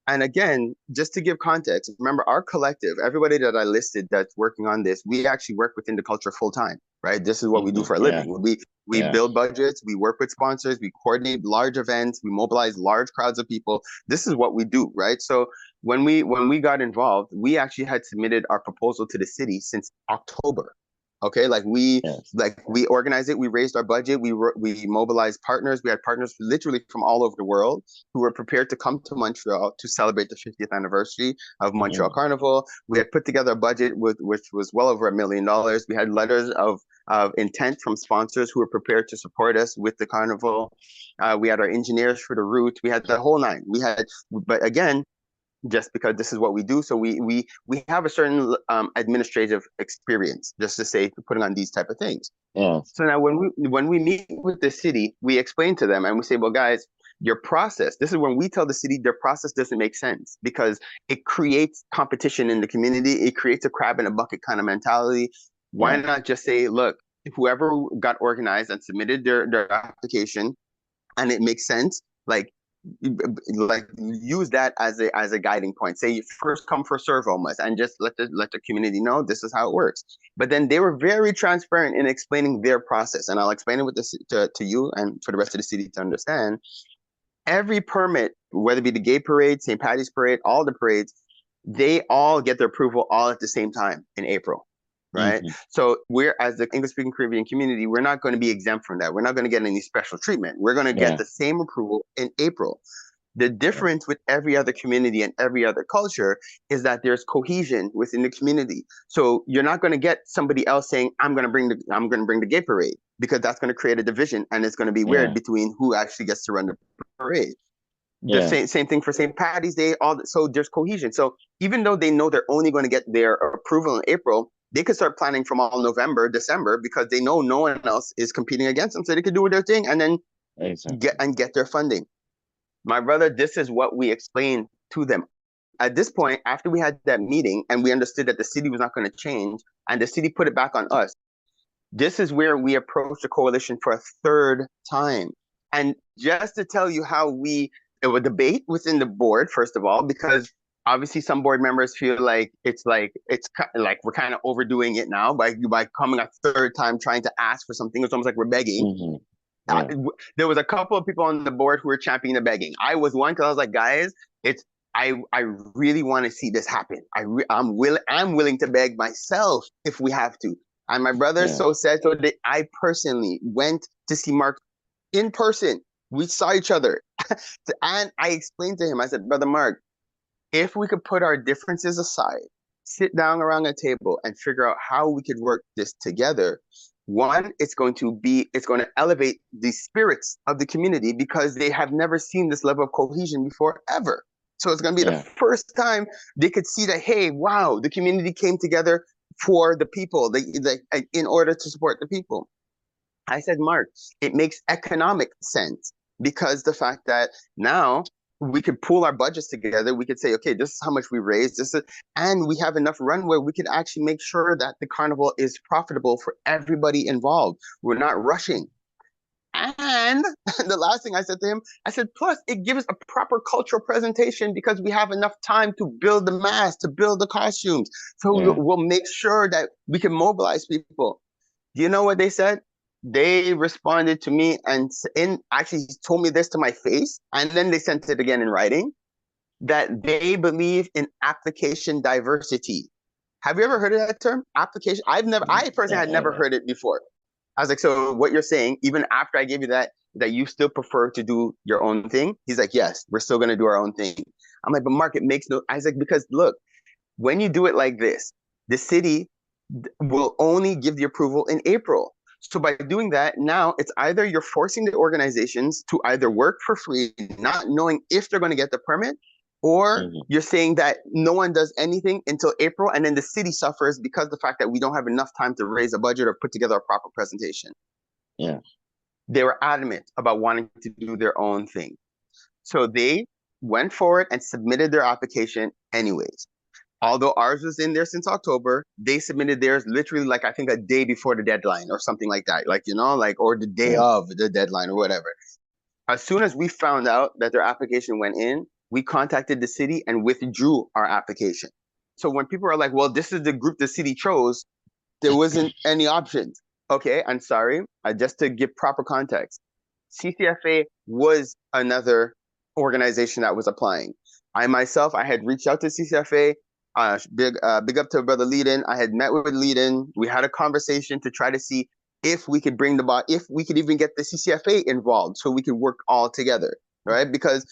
And again, just to give context, remember our collective, everybody that I listed that's working on this, we actually work within the culture full time, right? This is what we do for a living. We build budgets, we work with sponsors, we coordinate large events, we mobilize large crowds of people. This is what we do, right? So when we got involved, we actually had submitted our proposal to the city since October. Okay, we organized it. We raised our budget. We mobilized partners. We had partners literally from all over the world who were prepared to come to Montreal to celebrate the 50th anniversary of Montreal Carnival. We had put together a budget which was well over $1 million. We had letters of intent from sponsors who were prepared to support us with the carnival. We had our engineers for the route. We had the whole nine. But again, just because this is what we do. So we have a certain administrative experience, just to say, putting on these type of things. Yeah. So now when we meet with the city, we explain to them and we say, well, guys, your process, this is when we tell the city their process doesn't make sense because it creates competition in the community. It creates a crab in a bucket kind of mentality. Why not just say, look, whoever got organized and submitted their application and it makes sense, like use that as a guiding point. Say first come first serve almost, and just let the community know this is how it works. But then they were very transparent in explaining their process, and I'll explain it with this to you and for the rest of the city to understand. Every permit, whether it be the gay parade, St. Patty's parade, all the parades, they all get their approval all at the same time in April. Right. Mm-hmm. So we're, as the English speaking Caribbean community, we're not going to be exempt from that. We're not going to get any special treatment. We're going to get the same approval in April. The difference with every other community and every other culture is that there's cohesion within the community. So you're not going to get somebody else saying, I'm going to bring the gay parade, because that's going to create a division and it's going to be weird between who actually gets to run the parade. The same thing for St. Patty's Day. So there's cohesion. So even though they know they're only going to get their approval in April, they could start planning from all November, December, because they know no one else is competing against them. So they could do their thing and then get their funding. My brother, this is what we explained to them. At this point, after we had that meeting and we understood that the city was not going to change and the city put it back on us, this is where we approached the coalition for a third time. And just to tell you how it would debate within the board, first of all, because obviously some board members feel like it's like we're kind of overdoing it now by coming a third time trying to ask for something. It's almost like we're begging. Mm-hmm. There was a couple of people on the board who were championing the begging. I was one, because I was like, guys, I really want to see this happen. I'm willing to beg myself if we have to. And my brother so that I personally went to see Mark in person. We saw each other. And I explained to him, I said, Brother Mark, if we could put our differences aside, sit down around a table and figure out how we could work this together, one, it's going to elevate the spirits of the community, because they have never seen this level of cohesion before, ever. So it's going to be the first time they could see that, hey, wow, the community came together for the people, in order to support the people. I said, Mark, it makes economic sense, because the fact that now we could pool our budgets together. We could say, okay, this is how much we raised. And we have enough runway. We could actually make sure that the carnival is profitable for everybody involved. We're not rushing. And the last thing I said to him, I said, plus it gives a proper cultural presentation, because we have enough time to build the mask, to build the costumes. So we'll make sure that we can mobilize people. Do you know what they said? They responded to me and actually told me this to my face, and then they sent it again in writing, that they believe in application diversity. Have you ever heard of that term? Application? I personally had never heard it before. I was like, so what you're saying, even after I gave you that you still prefer to do your own thing? He's like, yes, we're still going to do our own thing. I'm like, but Mark, it makes no, I was like, because look, when you do it like this, the city will only give the approval in April. So by doing that, now it's either you're forcing the organizations to either work for free, not knowing if they're going to get the permit, or you're saying that no one does anything until April, and then the city suffers because of the fact that we don't have enough time to raise a budget or put together a proper presentation. Yeah. They were adamant about wanting to do their own thing. So they went forward and submitted their application anyways. Although ours was in there since October, they submitted theirs literally I think a day before the deadline or something like that. Or the day of the deadline or whatever. As soon as we found out that their application went in, we contacted the city and withdrew our application. So when people are like, well, this is the group the city chose, there wasn't any options. Okay, I'm sorry. Just to give proper context, CCFA was another organization that was applying. I had reached out to CCFA. Big up to Brother Leiden. I had met with Leiden. We had a conversation to try to see if we could if we could even get the CCFA involved, so we could work all together, right? Because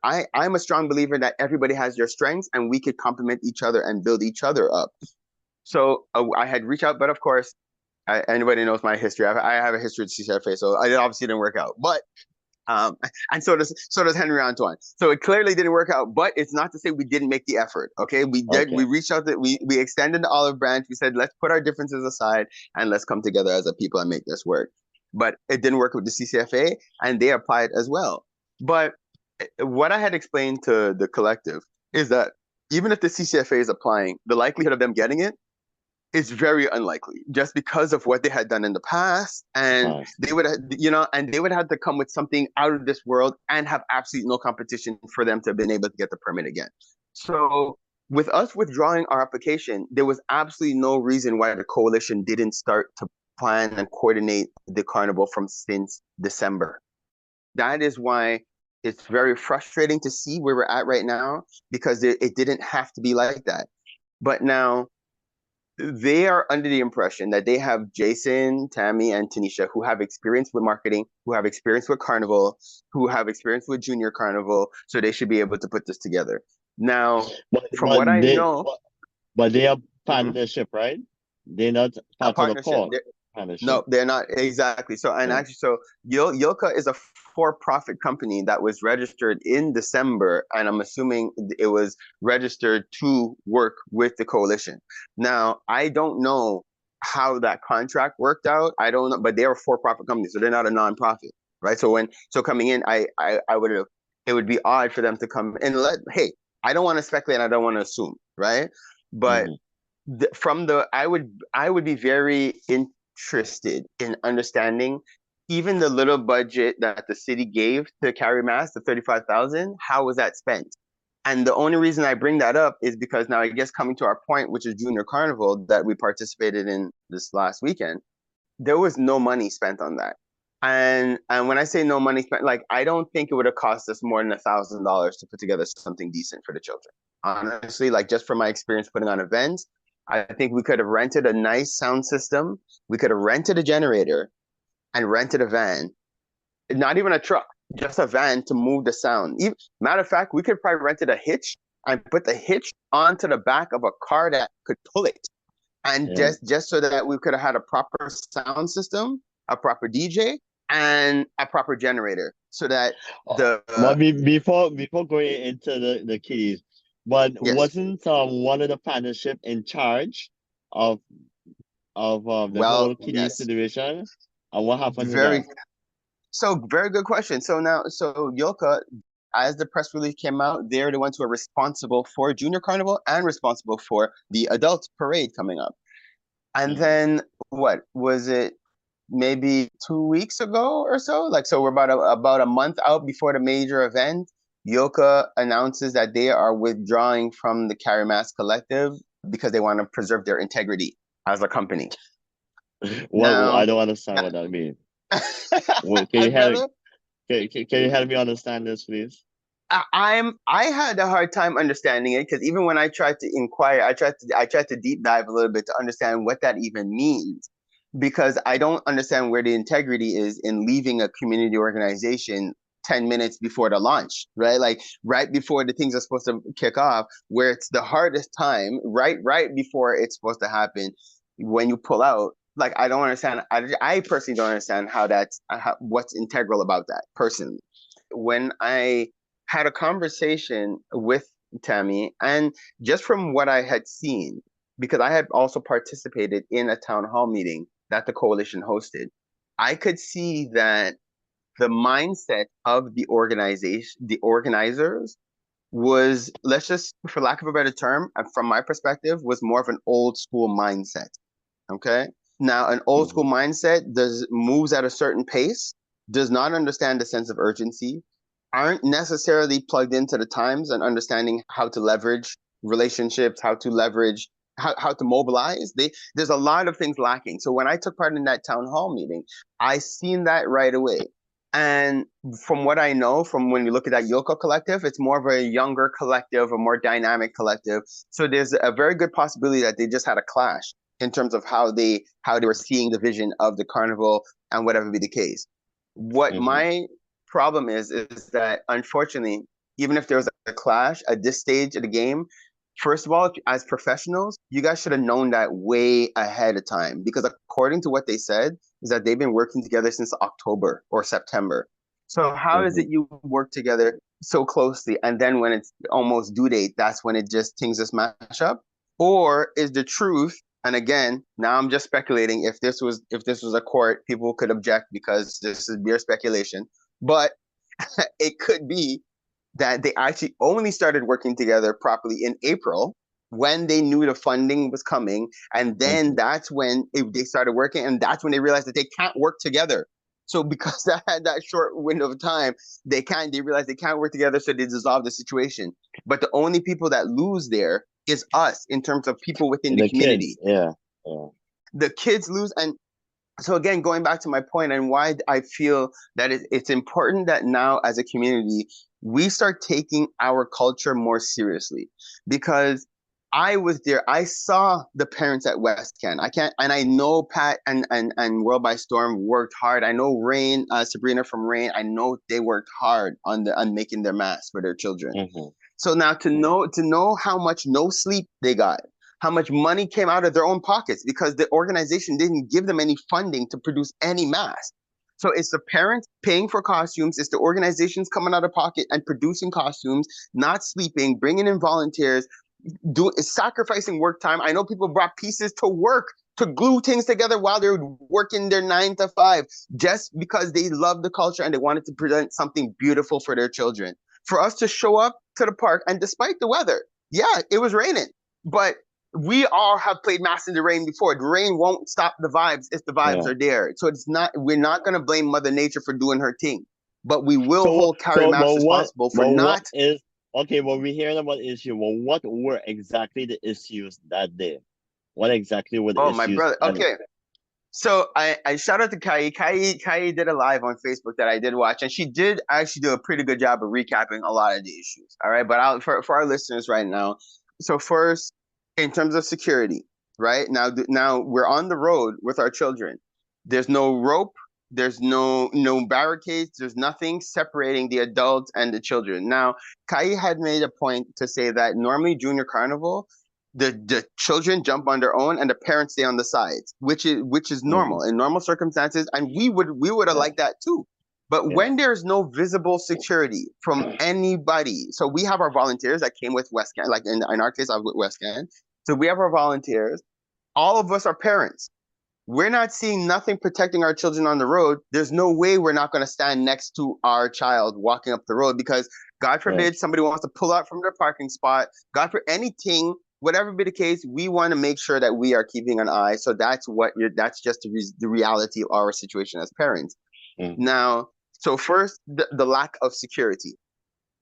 I'm a strong believer that everybody has their strengths, and we could complement each other and build each other up. So I had reached out, but of course, anybody knows my history. I have a history with CCFA, so it obviously didn't work out. But And so does Henry Antoine. So it clearly didn't work out, but it's not to say we didn't make the effort. Okay, we did. Okay. We reached out. We extended the olive branch. We said, let's put our differences aside and let's come together as a people and make this work. But it didn't work with the CCFA, and they applied as well. But what I had explained to the collective is that even if the CCFA is applying, the likelihood of them getting it is very unlikely, just because of what they had done in the past, and they would, they would have to come with something out of this world and have absolutely no competition for them to have been able to get the permit again. So with us withdrawing our application, there was absolutely no reason why the coalition didn't start to plan and coordinate the carnival from since December. That is why it's very frustrating to see where we're at right now, because it didn't have to be like that. But now they are under the impression that they have Jason, Tammy, and Tanisha, who have experience with marketing, who have experience with Carnival, who have experience with Junior Carnival, so they should be able to put this together. Now, from what I know... But they are partnership, right? They're not part of the core. No, they're not. Exactly. So, and actually, so Yilka is a for-profit company that was registered in December, and I'm assuming it was registered to work with the coalition. Now, I don't know how that contract worked out. I don't know, but they're a for-profit company, so they're not a non-profit, right? So coming in, it would be odd for them to come and hey, I don't want to speculate and I don't want to assume, right? But I would be very interested in understanding even the little budget that the city gave to Carimas, the $35,000, how was that spent? And the only reason I bring that up is because now, I guess, coming to our point, which is Junior Carnival that we participated in this last weekend, there was no money spent on that. And when I say no money spent, like, I don't think it would have cost us more than $1,000 to put together something decent for the children. Honestly, like, just from my experience putting on events, I think we could have rented a nice sound system. We could have rented a generator and rented a van, not even a truck, just a van to move the sound. Matter of fact, we could probably rented a hitch and put the hitch onto the back of a car that could pull it. And just so that we could have had a proper sound system, a proper DJ, and a proper generator, so that before going into the keys, but wasn't one of the partnership in charge of the whole kiddies situation? And what happened? Very good question. So Yilka, as the press release came out, they're the ones who are responsible for Junior Carnival and responsible for the adult parade coming up. And then what was it? Maybe 2 weeks ago or so. Like, so we're about a month out before the major event. Yilka announces that they are withdrawing from the Carimas Collective because they want to preserve their integrity as a company. Well, I don't understand what that means. Can you help me understand this, please? I had a hard time understanding it, because even when I tried to inquire, I tried to deep dive a little bit to understand what that even means, because I don't understand where the integrity is in leaving a community organization 10 minutes before the launch, right? Like, right before the things are supposed to kick off, where it's the hardest time, right before it's supposed to happen, when you pull out. Like, I don't understand. I personally don't understand what's integral about that, personally. When I had a conversation with Tammy, and just from what I had seen, because I had also participated in a town hall meeting that the coalition hosted, I could see that the mindset of the organizers was, let's just, for lack of a better term, from my perspective, was more of an old school mindset. Okay? Now, an old school mindset moves at a certain pace, does not understand the sense of urgency, aren't necessarily plugged into the times and understanding how to leverage relationships, how to mobilize. There's a lot of things lacking. So when I took part in that town hall meeting, I seen that right away. And from what I know, from when you look at that Yilka collective, it's more of a younger collective, a more dynamic collective. So there's a very good possibility that they just had a clash in terms of how they were seeing the vision of the carnival and whatever be the case. What my problem is that, unfortunately, even if there was a clash at this stage of the game, first of all, as professionals, you guys should have known that way ahead of time, because according to what they said is that they've been working together since October or September. So how is it you work together so closely, and then when it's almost due date, that's when it just things just mash up? Or is the truth, and again, now I'm just speculating, if this was a court, people could object because this is mere speculation, but it could be that they actually only started working together properly in April when they knew the funding was coming, and then that's when they started working, and that's when they realized that they can't work together. So because that had that short window of time, they realized they can't work together, so they dissolved the situation. But the only people that lose there is us in terms of people within the community. Kids. The kids lose. And so again, going back to my point and why I feel that it's important that now as a community, we start taking our culture more seriously, because I was there. I saw the parents at West Can. I know Pat and World by Storm worked hard. I know Rain, Sabrina from Rain. I know they worked hard on making their masks for their children. So now to know how much no sleep they got, how much money came out of their own pockets because the organization didn't give them any funding to produce any masks. So it's the parents paying for costumes. It's the organizations coming out of pocket and producing costumes, not sleeping, bringing in volunteers, sacrificing work time. I know people brought pieces to work to glue things together while they're working their 9 to 5, just because they love the culture and they wanted to present something beautiful for their children. For us to show up to the park, and despite the weather, yeah, it was raining, but we all have played masks in the rain before. The rain won't stop the vibes if the vibes are there. So we're not going to blame Mother Nature for doing her thing, but we will hold Carimas responsible for not. Okay, well, we're hearing about issue. Well, what were exactly the issues that day? What exactly were the issues? Oh, my brother. Okay. So I shout out to Kai. Kai did a live on Facebook that I did watch, and she did actually do a pretty good job of recapping a lot of the issues. All right. But for our listeners right now. So first, in terms of security, right? Now we're on the road with our children. There's no rope. There's no barricades. There's nothing separating the adults and the children. Now, Kai had made a point to say that normally Junior Carnival, the children jump on their own and the parents stay on the sides, which is normal in normal circumstances, and we would have liked that too. But when there's no visible security from anybody, so we have our volunteers that came with West Can, like in our case, I was with West Can. So we have our volunteers. All of us are parents. We're not seeing nothing protecting our children on the road. There's no way we're not going to stand next to our child walking up the road, because God forbid somebody wants to pull out from their parking spot. God for anything, whatever be the case, we want to make sure that we are keeping an eye. So that's just the reality of our situation as parents. Now, so first, the lack of security.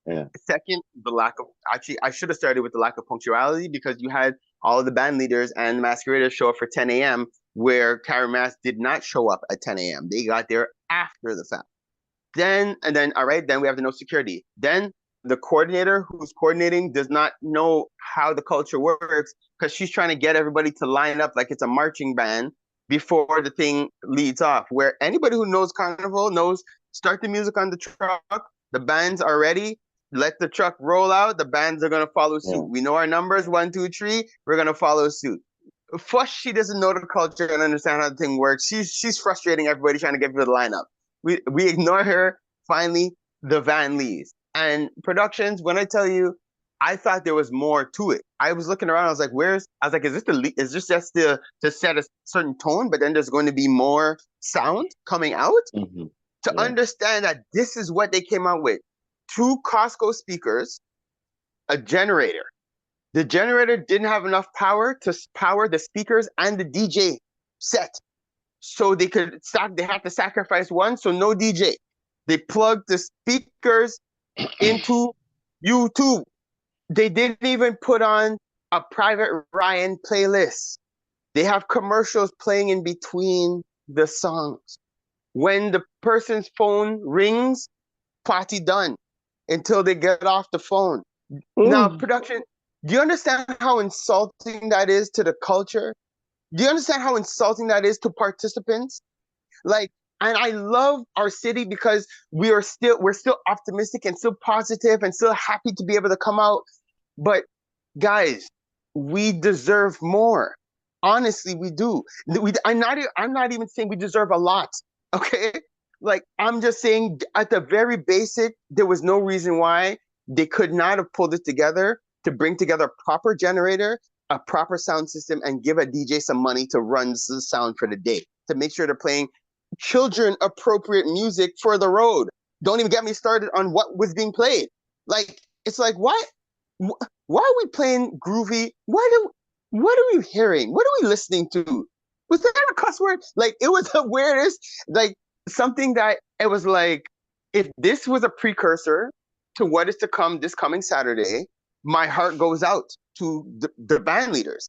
Second, the lack of, actually, I should have started with the lack of punctuality, because you had all of the band leaders and masqueraders show up for 10 a.m. where Carimas did not show up at 10 a.m. They got there after the fact. Then we have the no security. Then the coordinator who's coordinating does not know how the culture works, because she's trying to get everybody to line up like it's a marching band before the thing leads off, where anybody who knows Carnival knows, start the music on the truck, the bands are ready, let the truck roll out, the bands are going to follow suit. We know our numbers, 1, 2, 3, we're going to follow suit. First, she doesn't know the culture and understand how the thing works. She's frustrating everybody, trying to get people to line up. We ignore her. Finally, the van leaves. And productions, when I tell you, I thought there was more to it. I was looking around. I was like, is this just to set a certain tone? But then there's going to be more sound coming out to understand that this is what they came out with: 2 Costco speakers, a generator. The generator didn't have enough power to power the speakers and the DJ set. So they had to sacrifice one, so no DJ. They plugged the speakers into YouTube. They didn't even put on a Private Ryan playlist. They have commercials playing in between the songs. When the person's phone rings, party done until they get off the phone. Now, production, do you understand how insulting that is to the culture? Do you understand how insulting that is to participants? And I love our city because we're still optimistic and still positive and still happy to be able to come out. But guys, we deserve more. Honestly, we do. I'm not even saying we deserve a lot. Okay? like, I'm just saying, at the very basic, there was no reason why they could not have pulled it together to bring together a proper generator, a proper sound system, and give a DJ some money to run the sound for the day, to make sure they're playing children appropriate music for the road. Don't even get me started on what was being played. Like, it's like, why are we playing groovy? What are we hearing? What are we listening to? Was that a cuss word? Like, it was the weirdest, like, something that it was like, if this was a precursor to what is to come this coming Saturday, my heart goes out to the band leaders.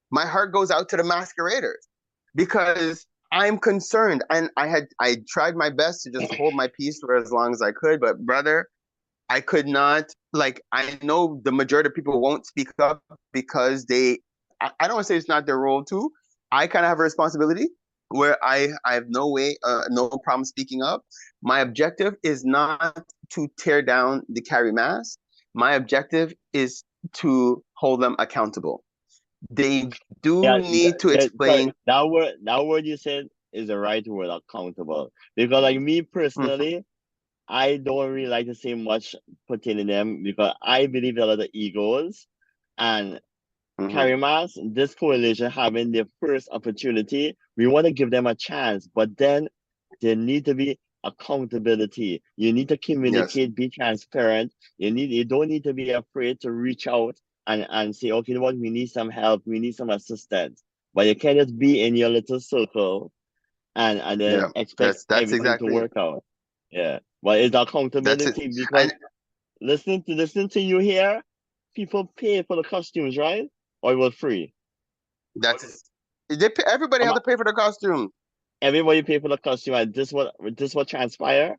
My heart goes out to the masqueraders, because I'm concerned. And I tried my best to just hold my peace for as long as I could, but brother, I could not. Like, I know the majority of people won't speak up because I don't want to say it's not their role too. I kind of have a responsibility where I have no problem speaking up. My objective is not to tear down the Carimas. My objective is to hold them accountable. They do need to explain. That word you said is the right word, accountable. Because, like, me personally, I don't really like to say much pertaining to them, because I believe there are the egos, and Carimas, this coalition having their first opportunity, we want to give them a chance, but then there need to be accountability. You need to communicate, be transparent. You don't need to be afraid to reach out and say, okay, you know what, we need some help, we need some assistance. But you can't just be in your little circle and then expect everything to work out. Yeah. But it's accountability, because listen to you here, people pay for the costumes, right? Or it was free? Everybody had to pay for the costume. Everybody pay for the costume, and this what transpired.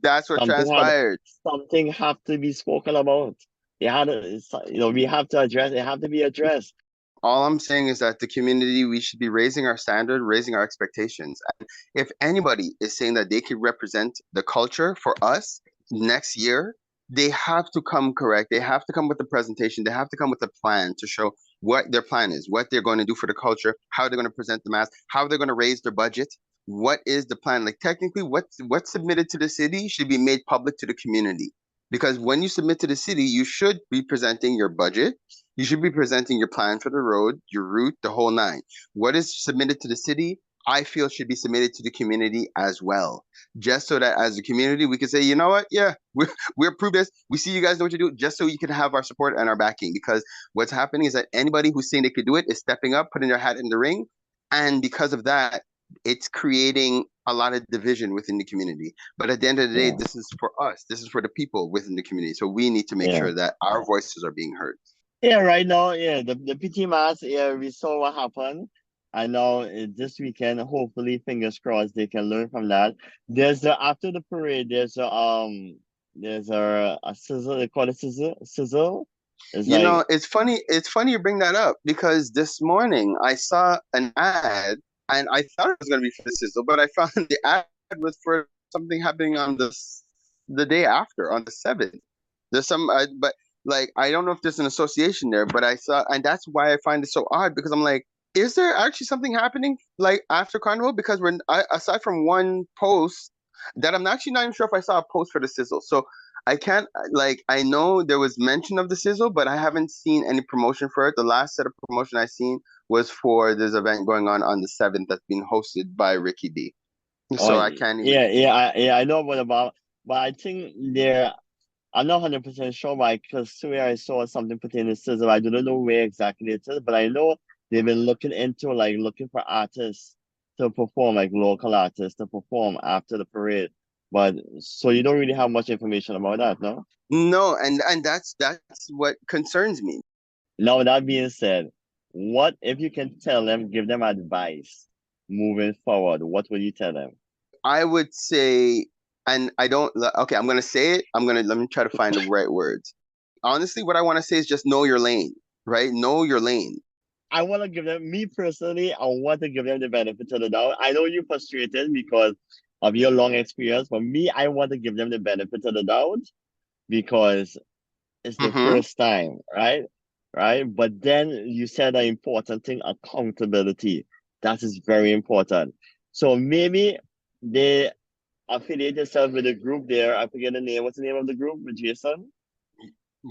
That's what transpired. Something have to be spoken about. We have to address. It have to be addressed. All I'm saying is that the community, we should be raising our standard, raising our expectations. And if anybody is saying that they could represent the culture for us next year, they have to come correct. They have to come with a presentation. They have to come with a plan to show what their plan is, what they're going to do for the culture, how they're going to present the mass, how they're going to raise their budget. What is the plan? Like, technically, what's submitted to the city should be made public to the community. Because when you submit to the city, you should be presenting your budget. You should be presenting your plan for the road, your route, the whole nine. What is submitted to the city, I feel should be submitted to the community as well. Just so that as a community, we can say, you know what? Yeah, we approve this. We see you guys know what you do, just so you can have our support and our backing. Because what's happening is that anybody who's saying they could do it is stepping up, putting their hat in the ring. And because of that, it's creating a lot of division within the community. But at the end of the day, this is for us. This is for the people within the community. So we need to make sure that our voices are being heard. Yeah, right now, the PT Mass, we saw what happened. I know this weekend, hopefully, fingers crossed, they can learn from that. After the parade, there's a sizzle. They call it sizzle. It's funny you bring that up, because this morning I saw an ad, and I thought it was going to be for the sizzle, but I found the ad was for something happening on the day after, on the 7th. There's some, but like, I don't know if there's an association there, but I saw, and that's why I find it so odd, because I'm like, is there actually something happening like after Carnival? Because aside from one post that I'm actually not even sure if I saw a post for the sizzle. So I can't, like, I know there was mention of the sizzle, but I haven't seen any promotion for it. The last set of promotion I seen was for this event going on the 7th that's being hosted by Ricky D. So I can't even... I know what about, but I think I'm not 100% sure, but I could swear I saw something pertaining to sizzle. I don't know where exactly it is, but I know they've been looking for artists to perform, like local artists to perform after the parade. But so you don't really have much information about that, no? No, and that's what concerns me. Now, that being said, what if you can tell them, give them advice moving forward? What will you tell them? I would say, and I don't, okay, I'm going to say it. Let me try to find the right words. Honestly, what I want to say is just know your lane, right? Know your lane. I want to give them, me personally, I want to give them the benefit of the doubt. I know you're frustrated because of your long experience. For me, I want to give them the benefit of the doubt because it's the first time, right? But then you said an important thing, accountability. That is very important. So maybe affiliate yourself with a group there. I forget the name. What's the name of the group with Jason?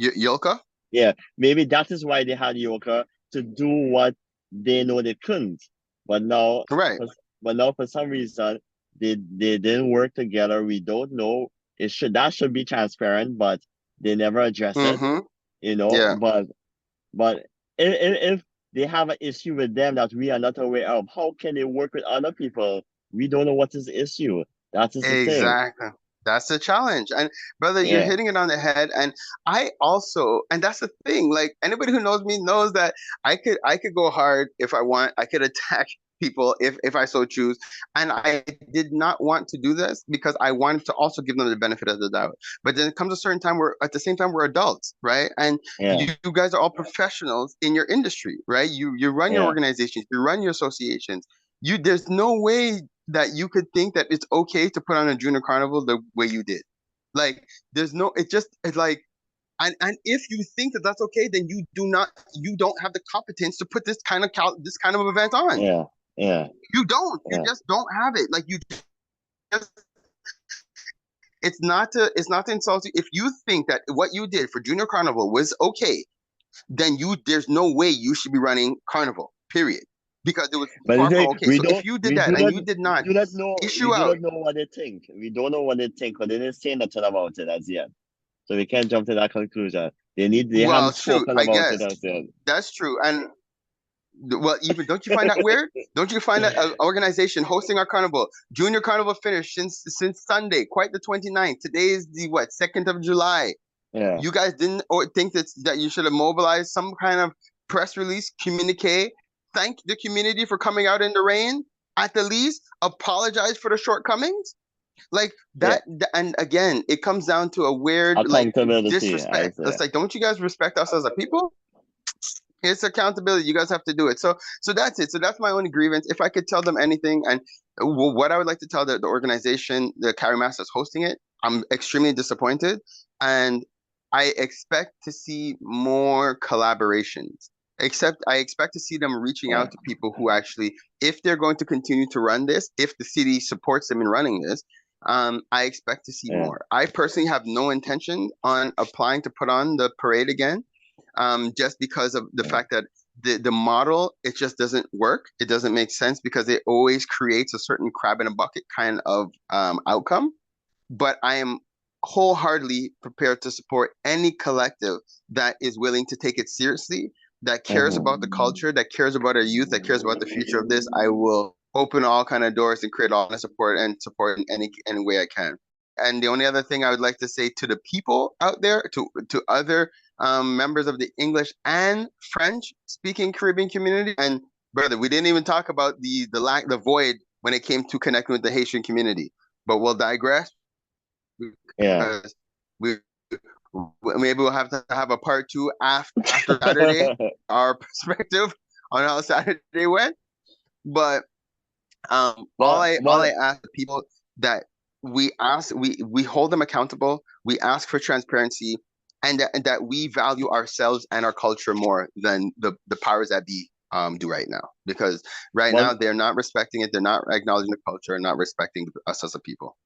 Yolka? Yeah, maybe that is why they had Yoka to do what they know they couldn't. But now, Right. for some reason, they didn't work together. We don't know. That should be transparent, but they never address it. Mm-hmm. You know, Yeah. but if they have an issue with them that we are not aware of, how can they work with other people? We don't know what is the issue. That is the thing. Exactly. That's the challenge. And brother, you're Yeah. hitting it on the head. And I also, and that's the thing, like anybody who knows me knows that I could go hard if I want. I could attack people if I so choose. And I did not want to do this because I wanted to also give them the benefit of the doubt. But then it comes a certain time where at the same time we're adults, right? And Yeah. you guys are all professionals in your industry, right? You run your Yeah. organizations, you run your associations. There's no way that you could think that it's okay to put on a Junior Carnival the way you did. Like, there's no, it's like, and if you think that that's okay, then you don't have the competence to put this kind of event on. Yeah. Yeah. You don't. Yeah. You just don't have it. Like you just. It's not to insult you. If you think that what you did for Junior Carnival was okay, then there's no way you should be running Carnival. Period. Because it was But far the from thing, okay. we So don't, if you did we that do and not, you did not we do not know, issue we do out, not know what they think. We don't know what they think, but they didn't say nothing about it as yet. So we can't jump to that conclusion. They well, haven't shoot, spoken I about guess it as yet. that's true. And well, even don't you find that weird? Don't you find that an organization hosting our carnival, Junior Carnival finished since Sunday, quite the 29th. Today is the 2nd of July. Yeah. You guys didn't think that you should have mobilized some kind of press release, communique, thank the community for coming out in the rain, at the least apologize for the shortcomings? Like that, and again, it comes down to a weird like Accountability, disrespect. It's like, don't you guys respect us as a people? It's accountability. You guys have to do it. So that's it. So that's my only grievance. If I could tell them anything, and what I would like to tell the organization, the Carimas that's hosting it, I'm extremely disappointed, and I expect to see more collaborations. I expect to see them reaching out to people who actually, if they're going to continue to run this, if the city supports them in running this, I expect to see more. I personally have no intention on applying to put on the parade again. Just because of the fact that the model, it just doesn't work. It doesn't make sense because it always creates a certain crab in a bucket kind of outcome. But I am wholeheartedly prepared to support any collective that is willing to take it seriously, that cares about the culture, that cares about our youth, that cares about the future of this. I will open all kind of doors and create all the support in any way I can. And the only other thing I would like to say to the people out there, to other members of the English and French speaking Caribbean community. And brother, we didn't even talk about the void when it came to connecting with the Haitian community, but we'll digress. Because maybe we'll have to have a part 2 after Saturday, our perspective on how Saturday went. But all I ask the people that we hold them accountable, we ask for transparency, and that we value ourselves and our culture more than the powers that be do right now. Because now they're not respecting it, they're not acknowledging the culture, and not respecting us as a people.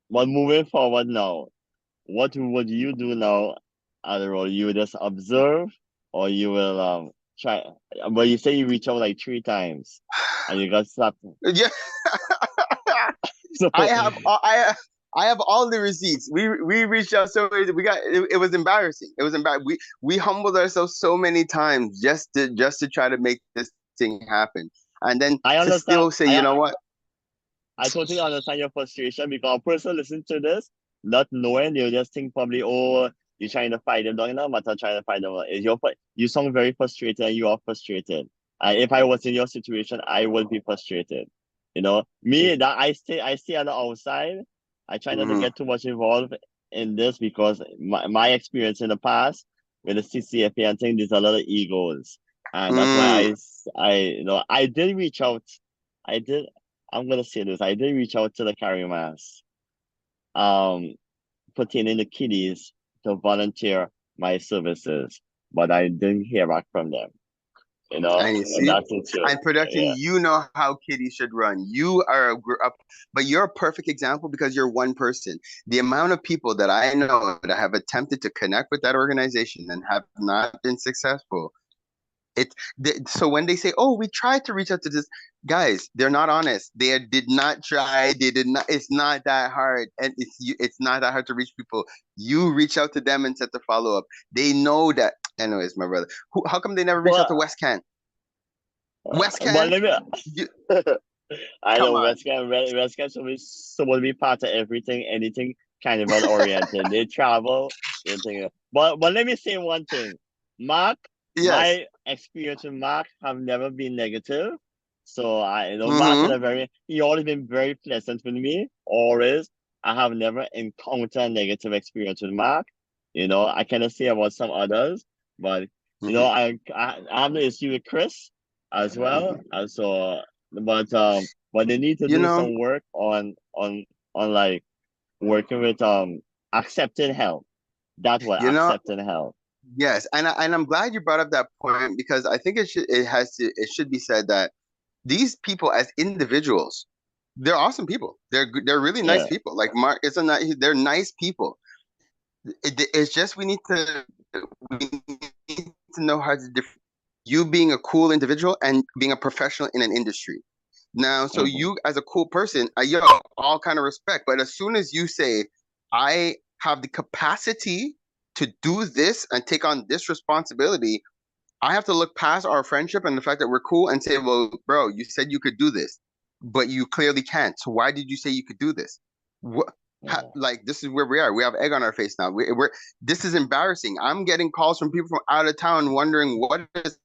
But moving forward now, what would you do now, Adderall? You will just observe, or you will try? But you say you reach out like 3 times, and you got slapped. Yeah. So, I have all the receipts. We reached out so many. It was embarrassing. It was embarrassing. We humbled ourselves so many times just to try to make this thing happen, and then to still say, you know what? I totally understand your frustration, because a person listening to this, not knowing, they'll just think probably, oh, you're trying to fight them down now, but I'm trying to fight them. You sound very frustrated, and you are frustrated. And if I was in your situation, I would be frustrated. You know, me, that I stay on the outside. I try not to get too much involved in this, because my experience in the past with the CCFA and things, there's a lot of egos. And that's why I did reach out. I'm going to say this. I did reach out to the Carimas, pertaining to kiddies to volunteer my services, but I didn't hear back from them. And you and see, that's it. Too. and production, Yeah. you know how Kitty should run. You are up, but you're a perfect example because you're one person. The amount of people that I know that have attempted to connect with that organization and have not been successful. So when they say, "Oh, we tried to reach out to this," guys, they're not honest. They did not try. They did not. It's not that hard, and it's not that hard to reach people. You reach out to them and set the follow up. They know that. Anyways, my brother, how come they never reach out to Well, West Can? West but Can, let me. you, I come know on. West Can supposed to be part of everything, anything carnival oriented. They travel, everything. But let me say one thing, Mark. Yes. My experience with Mark have never been negative. So Mark Mm-hmm. he always been very pleasant with me. Always. I have never encountered a negative experience with Mark. I cannot say about some others, but Mm-hmm. I have the issue with Chris as well. And so but they need to You do know, some work on like working with accepting help. That's what you know, accepting help. yes, and I'm glad you brought up that point because I think it should be said that these people as individuals, they're awesome people. They're really nice Yeah. people. Like Mark, they're nice people. It's just we need to know how to you being a cool individual and being a professional in an industry. Now, so Mm-hmm. you as a cool person, all kind of respect. But as soon as you say, I have the capacity to do this and take on this responsibility, I have to look past our friendship and the fact that we're cool and say, well, bro, you said you could do this, but you clearly can't. So why did you say you could do this? What? Yeah. Like this is where we are. We have egg on our face now. We're this is embarrassing. I'm getting calls from people from out of town wondering what is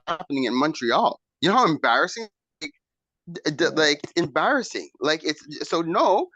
happening in Montreal. You know how embarrassing like embarrassing like it's so no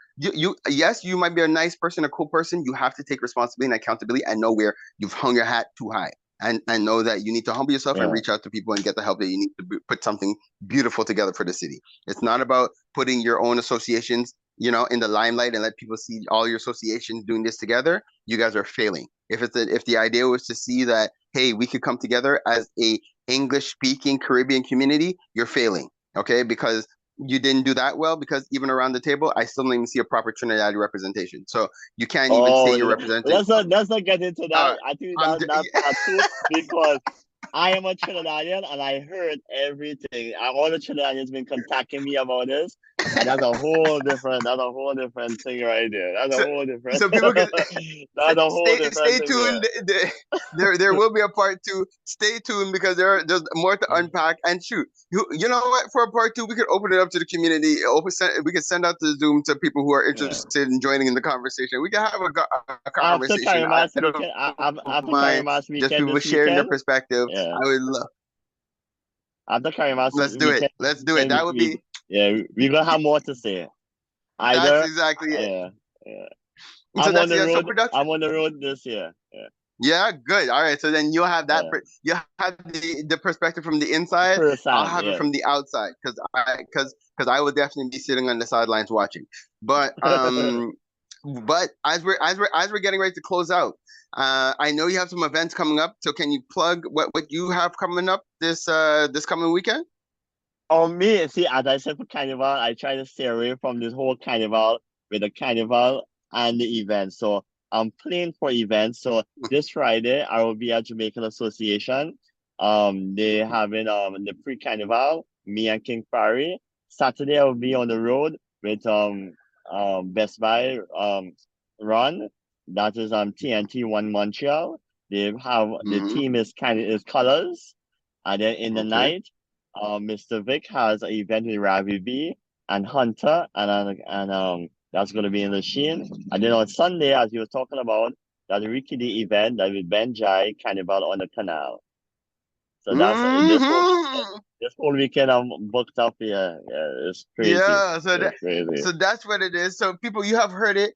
yes, you might be a nice person, a cool person. You have to take responsibility and accountability and know where you've hung your hat too high and know that you need to humble yourself and Yeah. reach out to people and get the help that you need to put something beautiful together for the city. It's not about putting your own associations in the limelight and let people see all your associations doing this together. You guys are failing. If the idea was to see that, hey, we could come together as a English speaking Caribbean community, you're failing. Okay, because you didn't do that well. Because even around the table, I still don't even see a proper Trinidad representation. So you can't even say you're representing. Let's not get into that. I think that part too, because I am a Trinidadian and I heard everything. All the Trinidadians been contacting me about this, and that's a whole different thing right there. That's a whole different. So people can That's a whole different stay thing tuned. There will be a part two. Stay tuned because there's more to unpack. And shoot, you know what? For a part two, we could open it up to the community. We could send out the Zoom to people who are interested in joining in the conversation. We can have a conversation. After After Carimas just weekend people this sharing their weekend. perspective. Yeah. I would love. After Carimas Let's do weekend. it. Let's do it. That would be. Yeah, we're gonna have more to say. That's exactly it. Yeah. So I'm on the so road. production. I'm on the road this year. Yeah. Yeah, good. All right. So then you'll have that. Yeah. You have the perspective from the inside. First I'll hand, have it yeah. from the outside because I will definitely be sitting on the sidelines watching. But but as we're getting ready to close out, I know you have some events coming up. So can you plug what you have coming up this coming weekend? Me, see, as I said for Carnival, I try to stay away from this whole Carnival with the Carnival and the event. So I'm playing for events. So this Friday I will be at Jamaican Association. They having the pre-Carnival, me and King Pharaoh. Saturday I will be on the road with Best Buy run. That is TNT One Montreal. They have the team is colors. And then in the night, Mr. Vic has an event with Ravi B and Hunter and that's gonna be in the Sheen. And then on Sunday, as you were talking about, that Ricky D event that with Ben Jai Carnival on the canal. So that's this whole weekend I'm booked up here. Yeah, it's crazy. Yeah, crazy. So that's what it is. So people, you have heard it.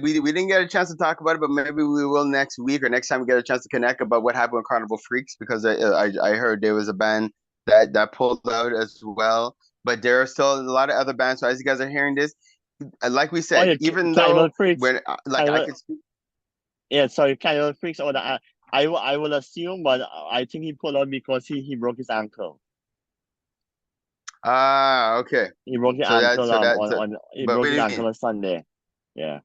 We didn't get a chance to talk about it, but maybe we will next week or next time we get a chance to connect about what happened with Carnival Freaks, because I heard there was a band that pulled out as well. But there are still a lot of other bands. So as you guys are hearing this, like we said, even though Freaks, when I could speak. Yeah, sorry, Carnival Freaks or I will assume, but I think he pulled out because he broke his ankle. Ah, okay. He broke his So ankle he but broke what do his you ankle mean? on Sunday. Yeah.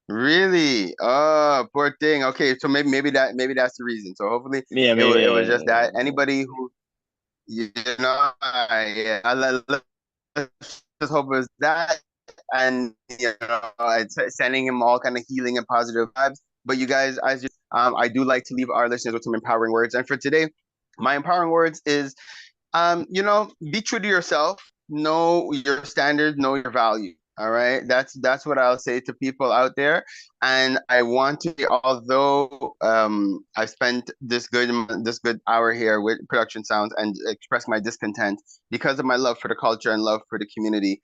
Really? Oh, poor thing. Okay, so maybe that's the reason. So hopefully Yeah, it was just that. maybe. Anybody who yeah, let's just hope it was that, and it's sending him all kind of healing and positive vibes. But you guys, I do like to leave our listeners with some empowering words, and for today, my empowering words is be true to yourself, know your standards, know your value. All right. That's what I'll say to people out there. And I want to, although I spent this good hour here with production sounds and express my discontent because of my love for the culture and love for the community.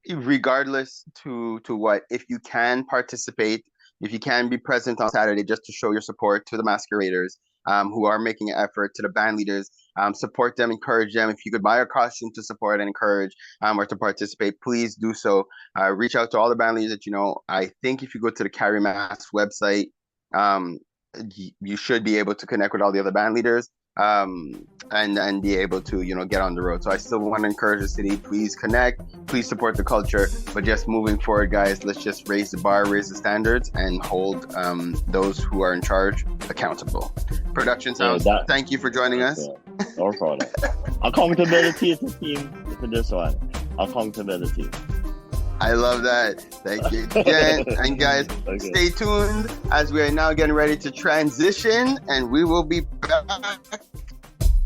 Regardless to what, if you can participate, if you can be present on Saturday just to show your support to the masqueraders who are making an effort, to the band leaders, support them, encourage them. If you could buy a costume to support and encourage or to participate, please do so. Reach out to all the band leaders that you know. I think if you go to the Carimas website, you should be able to connect with all the other band leaders and be able to get on the road. So I still want to encourage the city, please connect, please support the culture, but just moving forward, guys, let's just raise the bar, raise the standards, and hold those who are in charge accountable. Production sounds, thank you for joining us. No problem. Accountability is the theme for this one. Accountability. I love that. Thank you again. And guys, stay tuned as we are now getting ready to transition, and we will be back.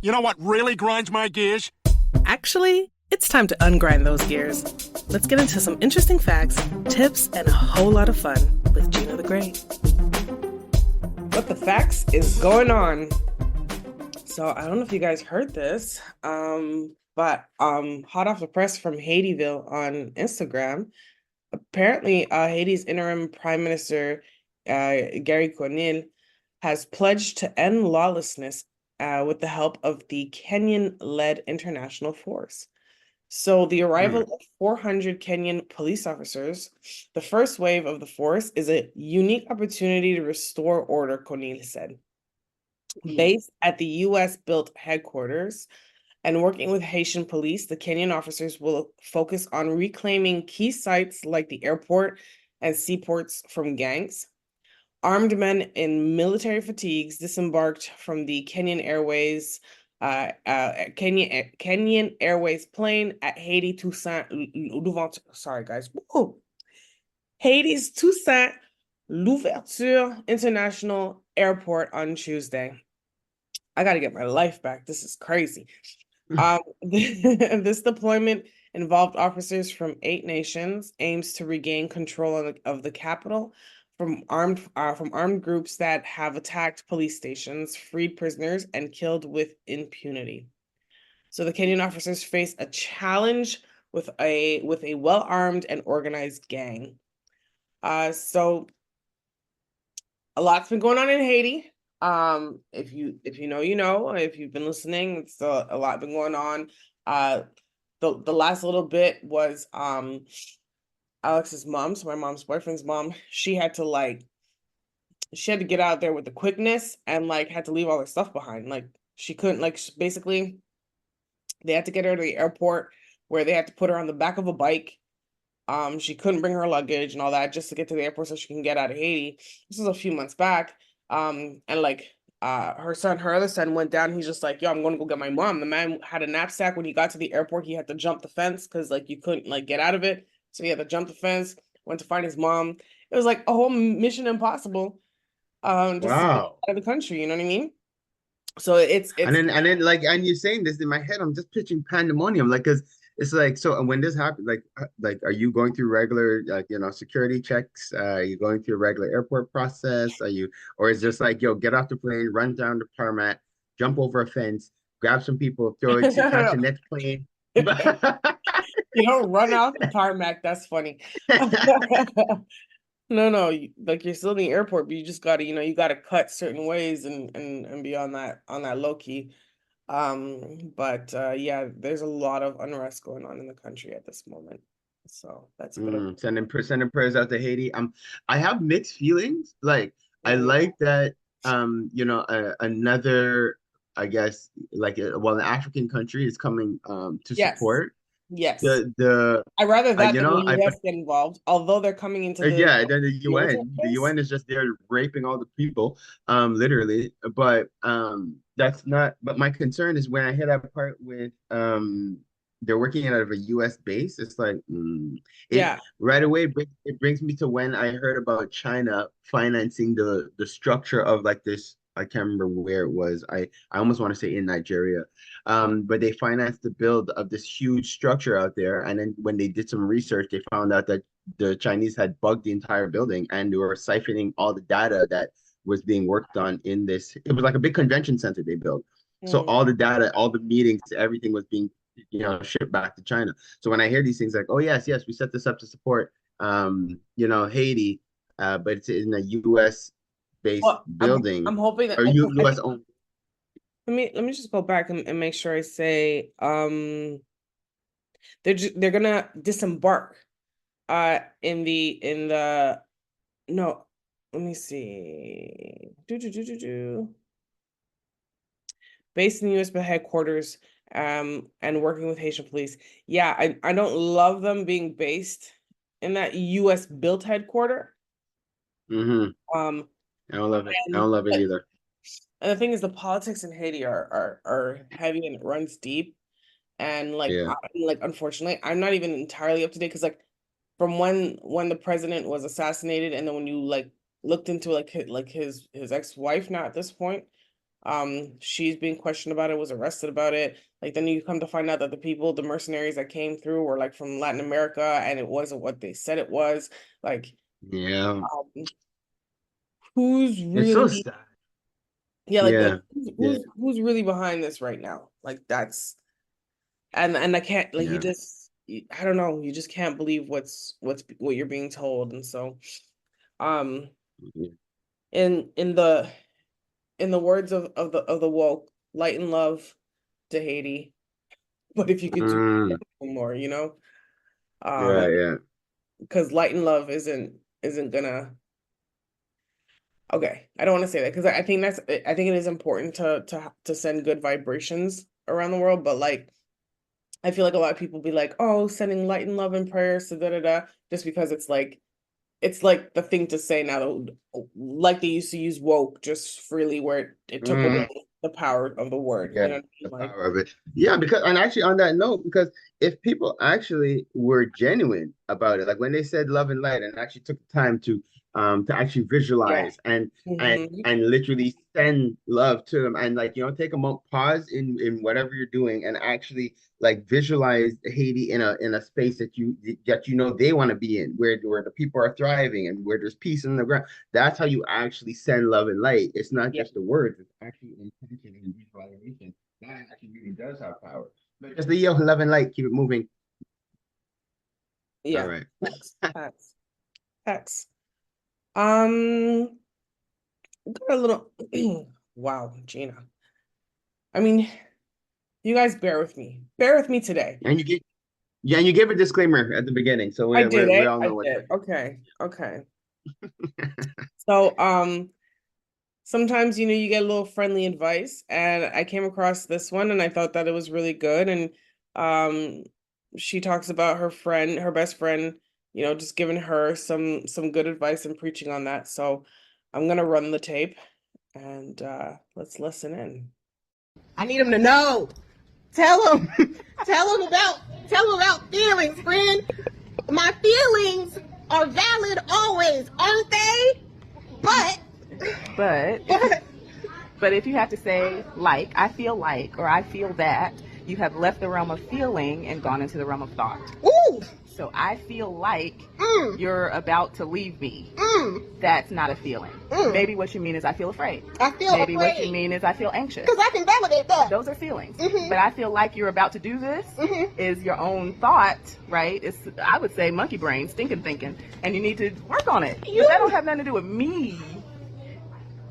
You know what really grinds my gears? Actually, it's time to ungrind those gears. Let's get into some interesting facts, tips, and a whole lot of fun with Gina the Great. What the facts is going on? So I don't know if you guys heard this, but hot off the press from Haitieville on Instagram, apparently Haiti's interim Prime Minister Gary Conil has pledged to end lawlessness with the help of the Kenyan-led international force. So the arrival of 400 Kenyan police officers, the first wave of the force, is a unique opportunity to restore order, Conil said. Based at the US-built headquarters and working with Haitian police, the Kenyan officers will focus on reclaiming key sites like the airport and seaports from gangs. Armed men in military fatigues disembarked from the Kenyan Airways plane at Haiti Toussaint Louverture. Sorry, guys. Whoa. Haiti's Toussaint Louverture International Airport on Tuesday. I got to get my life back. This is crazy. This deployment involved officers from 8 nations, aims to regain control of the capital from armed groups that have attacked police stations, freed prisoners, and killed with impunity. So the Kenyan officers face a challenge with a well-armed and organized gang. So a lot's been going on in Haiti. If you know, you know. If you've been listening, it's a lot been going on. The last little bit was Alex's mom, so my mom's boyfriend's mom. She had to get out there with the quickness and had to leave all her stuff behind. She couldn't basically they had to get her to the airport where they had to put her on the back of a bike. She couldn't bring her luggage and all that just to get to the airport so she can get out of Haiti. This was a few months back. And her other son went down. He's just like, yo, I'm going to go get my mom. The man had a knapsack. When he got to the airport, he had to jump the fence because you couldn't get out of it. So he had to jump the fence, went to find his mom. It was like a whole mission impossible. Just to get out of the country, you know what I mean? So it's and then and you're saying this in my head, I'm just pitching pandemonium, because it's so when this happens, are you going through regular security checks? Are you going through a regular airport process? Or is just yo, get off the plane, run down the tarmac, jump over a fence, grab some people, throw it to catch the next plane? You don't run off the tarmac. That's funny. No, you're still in the airport, but you just gotta, you gotta cut certain ways and be on that low key. Yeah, there's a lot of unrest going on in the country at this moment. So that's a bit of sending prayers out to Haiti. I have mixed feelings. I like that. Another, I guess, an African country is coming to Yes. support Yes. the I'd rather that you than know, the I US get involved, although they're coming into the yeah, then the militant UN, the space. UN is just there raping all the people, literally. But that's not. But my concern is when I hit that part with they're working out of a US base. It's like Yeah. right away it brings me to when I heard about China financing the structure of like this. I can't remember where it was. I almost want to say in Nigeria, but they financed the build of this huge structure out there. And then when they did some research, they found out that the Chinese had bugged the entire building and they were siphoning all the data that was being worked on in this. It was like a big convention center they built. So all the data, all the meetings, everything was being, shipped back to China. So when I hear these things like, oh yes, we set this up to support, Haiti, but it's in a U.S. based building. I'm hoping that U.S. owned. Let me just go back and make sure I say they're gonna disembark in the no, let me see. Based in the US headquarters and working with Haitian police. Yeah, I don't love them being based in that US built headquarter. I don't love it. I don't love it either. And the thing is, the politics in Haiti are heavy and it runs deep. And unfortunately, I'm not even entirely up to date because from when the president was assassinated, and then when you looked into his ex-wife now at this point, she's being questioned about it, was arrested about it. Then you come to find out that the mercenaries that came through were from Latin America, and it wasn't what they said it was. Who's really? It's so sad. Yeah, who's really behind this right now? That's, and I can't I don't know. You just can't believe what you're being told, and so, in the words of the woke, light and love to Haiti, but if you could do more, because light and love isn't gonna. Okay, I don't want to say that because I think it is important to send good vibrations around the world, but I feel like a lot of people be like, oh, sending light and love and prayers to just because it's the thing to say now, they used to use woke just freely, where it took away the power of the word. Yeah, the power of it. Yeah, because, and actually on that note, because if people actually were genuine about it, when they said love and light and actually took the time to actually visualize and literally send love to them, and take a moment, pause in whatever you're doing, and actually visualize Haiti in a space that they want to be in, where the people are thriving and where there's peace in the ground. That's how you actually send love and light. It's not just the words; it's actually intention and visualization. That actually really does have power. But just the love and light, keep it moving. Yeah. All right. Facts. Got a little wow, Gina. I mean, you guys bear with me today. And you gave a disclaimer at the beginning, so we all know what. Okay. So sometimes you get a little friendly advice, and I came across this one and I thought that it was really good. And she talks about her best friend, just giving her some good advice and preaching on that. So I'm gonna run the tape and let's listen in. I need him to know. Tell him about feelings, friend. My feelings are valid always, aren't they? But if you have to say I feel or I feel that, you have left the realm of feeling and gone into the realm of thought. Ooh. So I feel like you're about to leave me. That's not a feeling. Maybe what you mean is I feel afraid. Maybe what you mean is I feel anxious. Because I can validate that. Those are feelings. But I feel like you're about to do this is your own thought, right? It's, I would say, monkey brain, stinking thinking. And you need to work on it. But that don't have nothing to do with me.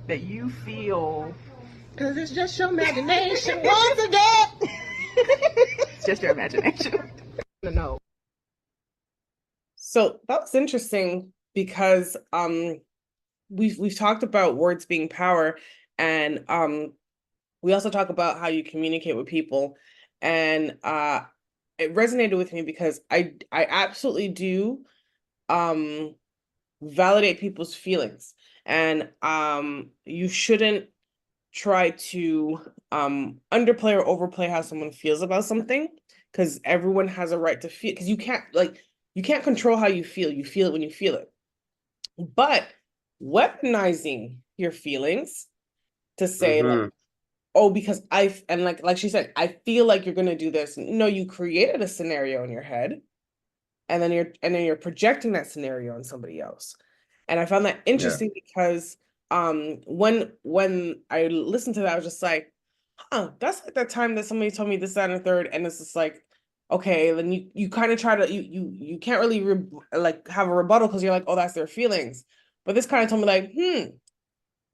That you feel. Because it's just your imagination. Once again. It's just your imagination. No. So that was interesting because we've talked about words being power, and we also talk about how you communicate with people, and it resonated with me because I absolutely do validate people's feelings, and you shouldn't try to underplay or overplay how someone feels about something, because everyone has a right to feel, because you can't control how you feel it when you feel it. But weaponizing your feelings to say like, oh, because like she said, I feel like you're gonna do this. No, you created a scenario in your head, and then you're projecting that scenario on somebody else. And I found that interesting because when I listened to that, I was just like, that's like that time that somebody told me this, that, and the third, and it's just like, okay, then you kind of try to you can't really like have a rebuttal because you're like, oh, that's their feelings. But this kind of told me like,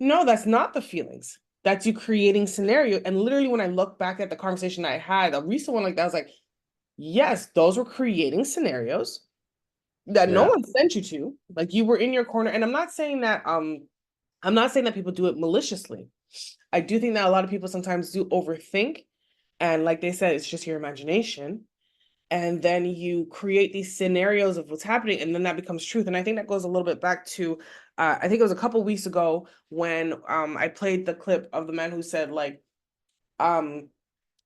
no, that's not the feelings. That's you creating scenario. And literally, when I look back at the conversation I had, a recent one like that, I was like, yes, those were creating scenarios that no one sent you to. Like, you were in your corner. And I'm not saying that people do it maliciously. I do think that a lot of people sometimes do overthink. And like they said, it's just your imagination. And then you create these scenarios of what's happening, and then that becomes truth. And I think that goes a little bit back to, I think it was a couple weeks ago when I played the clip of the man who said like,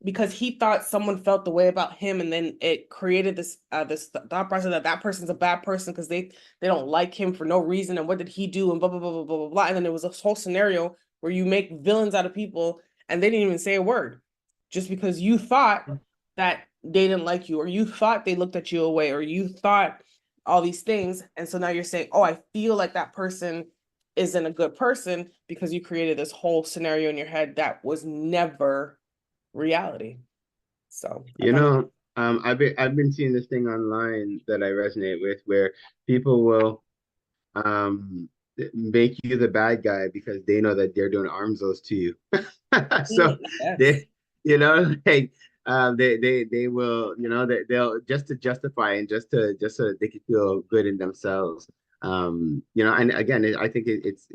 because he thought someone felt the way about him, and then it created this thought process that person's a bad person because they don't like him for no reason, and what did he do, and blah blah blah blah blah blah blah. And then there was this whole scenario where you make villains out of people, and they didn't even say a word, just because you thought that they didn't like you, or you thought they looked at you away, or you thought all these things. And so now you're saying, oh, I feel like that person isn't a good person because you created this whole scenario in your head that was never reality. So I've been seeing this thing online that I resonate with, where people will make you the bad guy because they know that they're doing arms deals to you. So they like they will, they'll just to justify, and just so they can feel good in themselves. And again, I think it's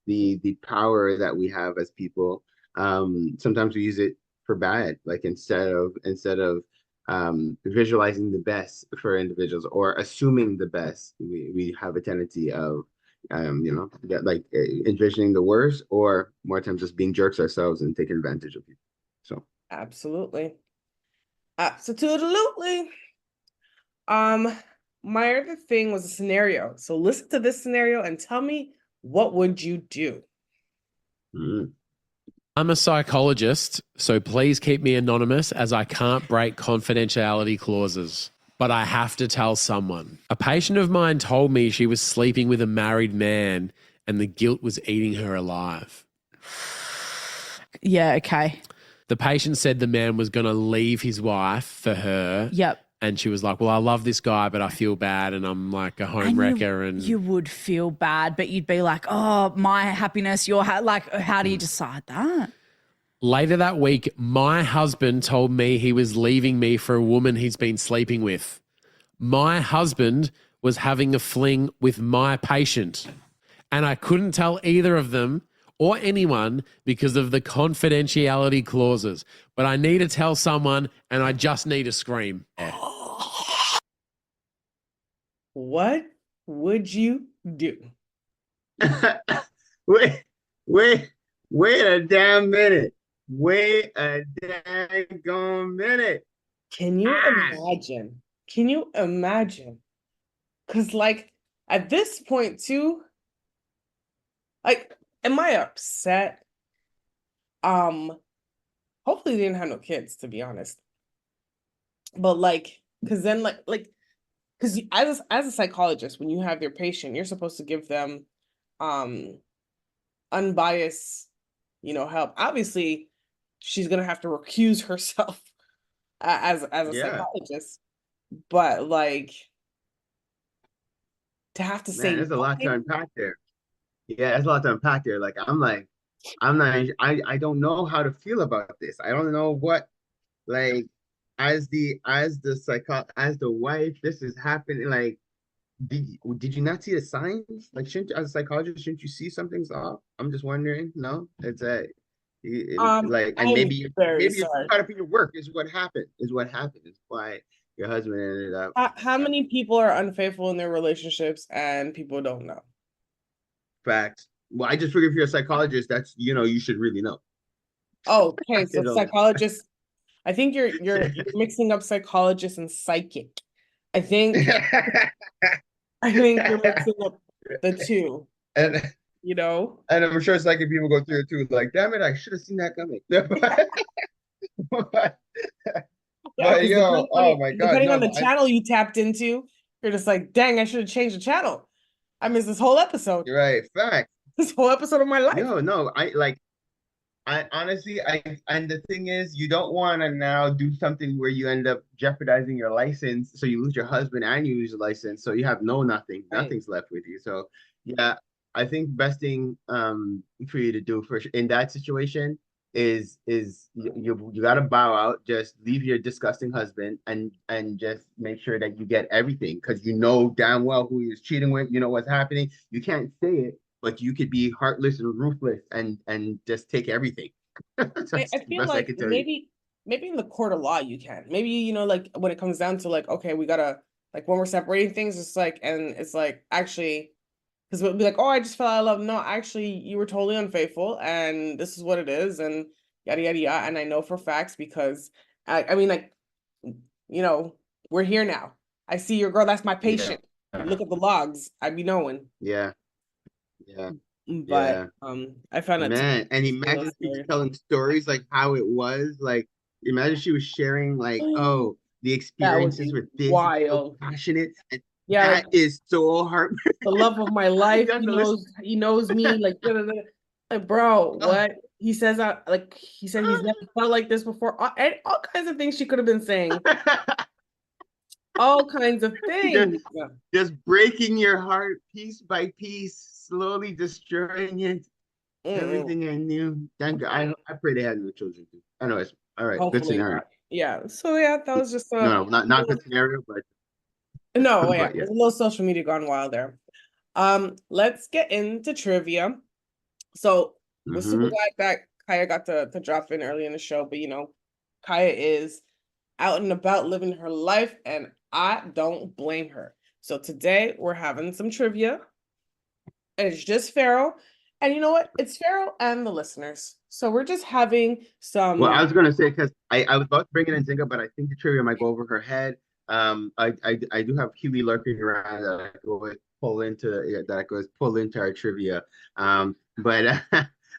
the power that we have as people. Sometimes we use it for bad, like instead of visualizing the best for individuals or assuming the best, we have a tendency of envisioning the worst, or more times just being jerks ourselves and taking advantage of people. So absolutely. My other thing was a scenario. So listen to this scenario and tell me, what would you do? I'm a psychologist, so please keep me anonymous as I can't break confidentiality clauses. But I have to tell someone. A patient of mine told me she was sleeping with a married man and the guilt was eating her alive. Yeah, okay. The patient said the man was going to leave his wife for her. Yep. And she was like, well, I love this guy, but I feel bad and I'm like a home wrecker. And you would feel bad, but you'd be like, oh, my happiness, your like, how do you decide that? Later that week, my husband told me he was leaving me for a woman he's been sleeping with. My husband was having a fling with my patient, and I couldn't tell either of them or anyone because of the confidentiality clauses. But I need to tell someone, and I just need to scream. What would you do? Wait a damn minute. Wait a daggone minute. Can you imagine? Can you imagine? Because, like, at this point, too, like, am I upset? Hopefully they didn't have no kids, to be honest. But, like, because then, because as a psychologist, when you have your patient, you're supposed to give them unbiased, help. Obviously, she's gonna have to recuse herself as a psychologist, but like to have to say, there's a lot to unpack there. Yeah, there's a lot to unpack there. Like I don't know how to feel about this. I don't know what, like, as the wife, this is happening. Like, did you not see the signs? Like, shouldn't as a psychologist, shouldn't you see something's off? I'm just wondering. No, it's like, and I'm very maybe you're sorry. caught up in your work. Is what happened. Is what happened. Is why your husband ended up. How many people are unfaithful in their relationships and people don't know? Facts. Well, I just figured if you're a psychologist, that's you should really know. Oh, okay. So don't- psychologist, I think you're mixing up psychologist and psychic. I think you're mixing up the two. And and I'm sure psychic people go through it too. Like, damn it, I should have seen that coming. But yo, oh my god! Depending on the channel you tapped into, you're just like, dang, I should have changed the channel. I missed this whole episode. You're right. Fact. This whole episode of my life. No, I honestly, and the thing is, you don't want to now do something where you end up jeopardizing your license, so you lose your husband and you lose your license, so you have nothing. Right. Nothing's left with you. So yeah, I think best thing for you to do in that situation is you gotta bow out, just leave your disgusting husband and just make sure that you get everything, because you know damn well who he's cheating with, you know what's happening. You can't say it, but you could be heartless and ruthless and just take everything. I feel like maybe in the court of law you can. Maybe, like when it comes down to like, okay, we gotta, like when we're separating things, it's like, and it's like, actually, because we'll be like, oh, I just fell out of love. No, actually, you were totally unfaithful, and this is what it is, and yada, yada, yada. And I know for facts because, I mean, like, we're here now. I see your girl. That's my patient. Yeah. Look at the logs. I'd be knowing. Yeah. But I found it. Man, and imagine she's telling stories like how it was. Like, imagine she was sharing like, oh, the experiences with this. Wild. So passionate. And yeah, that is so heartbreaking. The love of my life. He knows me. Like, like, bro, what he says? He said he's never felt like this before. All kinds of things she could have been saying. All kinds of things. Just breaking your heart piece by piece, slowly destroying it. Everything I knew. Thank God. I pray they had no children too. Anyways, all right. Hopefully, good scenario. Yeah. So yeah, that was just not good scenario, but no, yeah. There's a little social media gone wild there. Let's get into trivia. So we're super glad that Kaya got to drop in early in the show, but Kaya is out and about living her life, and I don't blame her. So today we're having some trivia. And it's just Pharaoh. And you know what? It's Pharaoh and the listeners. So we're just having some. Well, I was gonna say, because I was about to bring it in Zinga, but I think the trivia might go over her head. I do have Huey lurking around that I could always pull into our trivia.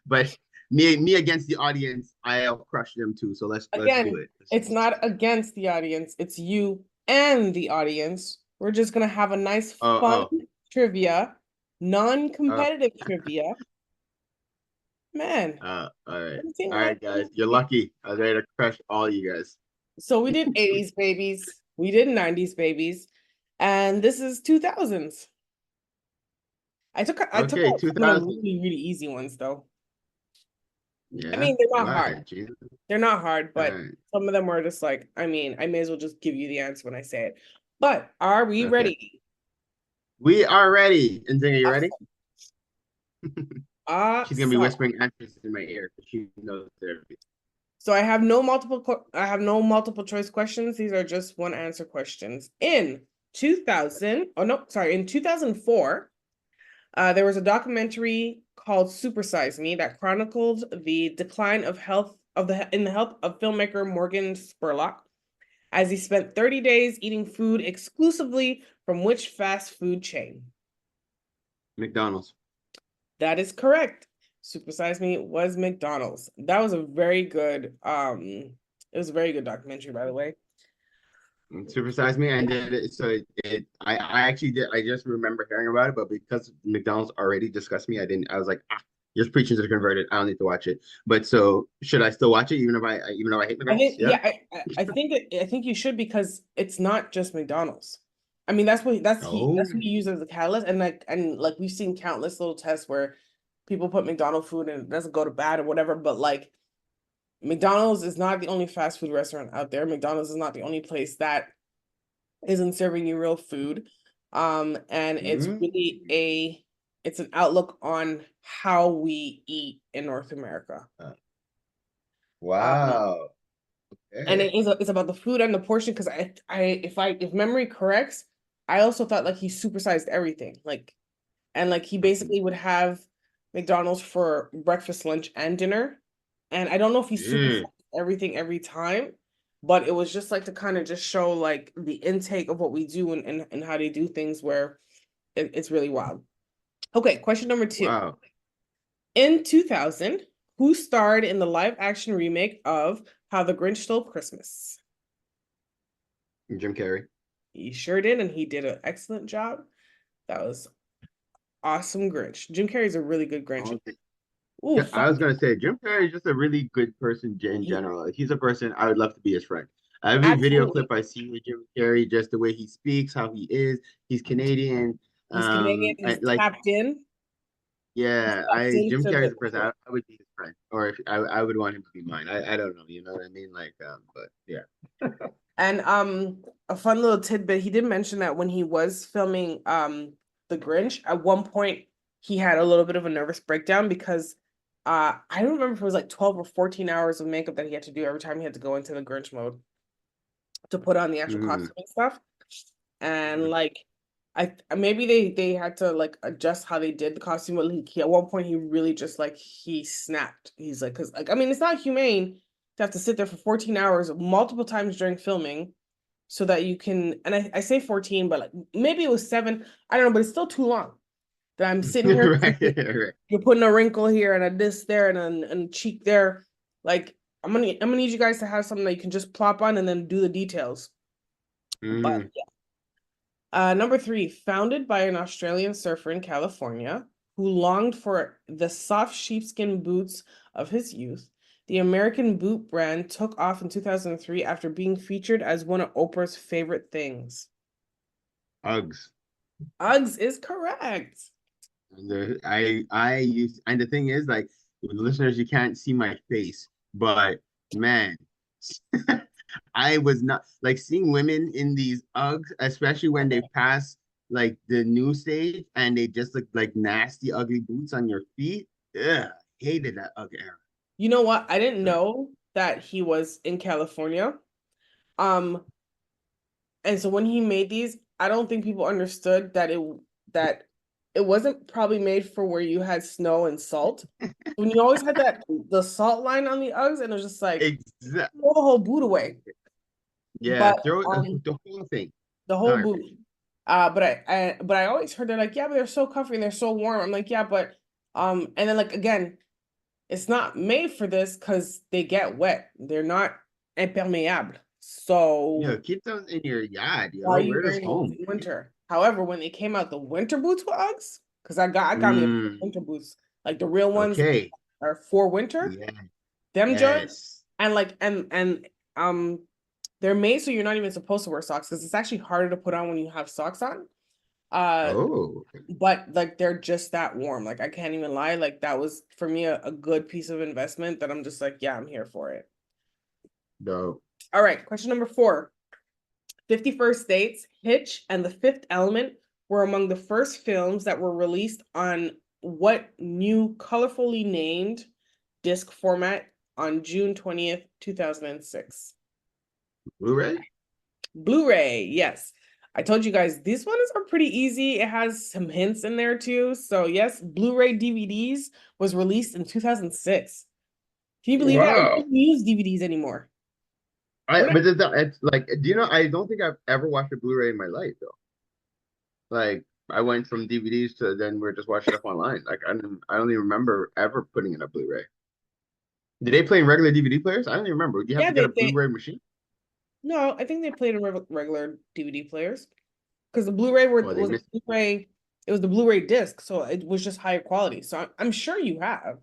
But me against the audience, I'll crush them too. So let's do it. It's not against the audience. It's you and the audience. We're just gonna have a nice fun trivia, non-competitive trivia. Man. All right, guys. You're lucky. I was ready to crush all you guys. So we did 80s babies. We did 90s babies. And this is 2000s. I took out some really, really easy ones though. Yeah. I mean, they're not hard. Jesus. They're not hard, but some of them were just like, I mean, I may as well just give you the answer when I say it. But are we ready? We are ready. And Zinga, you ready? She's gonna be whispering answers in my ear because she knows everything. So I have no multiple choice questions. These are just one answer questions. In 2004, there was a documentary called Super Size Me that chronicled the decline of health of filmmaker Morgan Spurlock, as he spent 30 days eating food exclusively from which fast food chain? McDonald's. That is correct. Super Size Me was McDonald's. That was a very good it was a very good documentary, by the way. Super Size Me, and I actually did. I just remember hearing about it, but because McDonald's already discussed me, I was like, you're preaching to the converted. I don't need to watch it. But so should I still watch it, even if I hate McDonald's? I think you should, because it's not just McDonald's. I mean, that's what he used as a catalyst, and we've seen countless little tests where people put McDonald's food and it doesn't go to bad or whatever, but like, McDonald's is not the only fast food restaurant out there. McDonald's is not the only place that isn't serving you real food. And it's Mm. really it's an outlook on how we eat in North America. Wow. And it's about the food and the portion, because if memory corrects, I also thought like he supersized everything, and he basically would have McDonald's for breakfast, lunch, and dinner, and I don't know if he supersized everything every time, but it was just like to kind of just show like the intake of what we do and how they do things, where it's really wild. Okay, question number 2. Wow. In 2000, who starred in the live action remake of How the Grinch Stole Christmas? Jim Carrey. He sure did, and he did an excellent job. That was awesome Grinch. Jim Carrey's a really good Grinch. Ooh, Yeah, I was gonna say Jim Carrey is just a really good person in general. Like, he's a person I would love to be his friend. Every video Absolutely. clip I see with Jim Carrey, just the way he speaks, how he is. He's Canadian. He's Canadian. He's Like, tapped in. yeah, Jim into Carrey's the- a person I would be his friend, or if I would want him to be mine. I don't know, you know what I mean? Like, but yeah. And a fun little tidbit, he did mention that when he was filming The Grinch, at one point he had a little bit of a nervous breakdown because I don't remember if it was like 12 or 14 hours of makeup that he had to do every time he had to go into the Grinch mode to put on the actual costume and stuff. And like maybe they had to like adjust how they did the costume, but at one point he really just like he snapped. He's like, because like I mean, it's not humane to have to sit there for 14 hours multiple times during filming so that you can, and I say 14, but like maybe it was 7, I don't know, but it's still too long that I'm sitting here. Right. You're putting a wrinkle here and a this there and a cheek there. Like I'm gonna need you guys to have something that you can just plop on and then do the details. But yeah. Number 3, founded by an Australian surfer in California who longed for the soft sheepskin boots of his youth, the American boot brand took off in 2003 after being featured as one of Oprah's favorite things. Uggs. Uggs is correct. I used, and the thing is, like, listeners, you can't see my face, but man, I was not like seeing women in these Uggs, especially when they pass like the new stage and they just look like nasty, ugly boots on your feet. Ugh, hated that Ugg era. You know what? I didn't know that he was in California. And so when he made these, I don't think people understood that it wasn't probably made for where you had snow and salt. When you always had the salt line on the Uggs, and it was just like throw the whole boot away. Yeah, But, throw the whole thing. the whole boot. But I always heard they're like, yeah, but they're so comfy and they're so warm. I'm like, yeah, but and then like again, it's not made for this because they get wet. They're not impermeable. So Yeah, keep those in your yard. why are you Wear this wearing home. those in winter? However, when they came out the winter boots with Uggs, because I got me winter boots, like the real ones are for winter. Yeah. Them joints, and like and they're made so you're not even supposed to wear socks because it's actually harder to put on when you have socks on. But like they're just that warm. Like I can't even lie. Like that was for me a good piece of investment that I'm just like, yeah, I'm here for it. No. All right, question number 4. 50 First Dates, Hitch, and The Fifth Element were among the first films that were released on what new colorfully named disc format on June 20th, 2006? Blu-ray? Blu-ray, yes. I told you guys, these ones are pretty easy. It has some hints in there too. So yes, Blu-ray DVDs was released in 2006. Can you believe that? We don't use DVDs anymore. But it's like, do you know, I don't think I've ever watched a Blu-ray in my life though. Like I went from DVDs to then we're just watching stuff online. Like I don't even remember ever putting in a Blu-ray. Did they play in regular DVD players? I don't even remember. Do you have to get a Blu-ray machine? No, I think they played in regular DVD players because the Blu-ray was Blu-ray. It was the Blu-ray disc, so it was just higher quality. So I'm sure you have.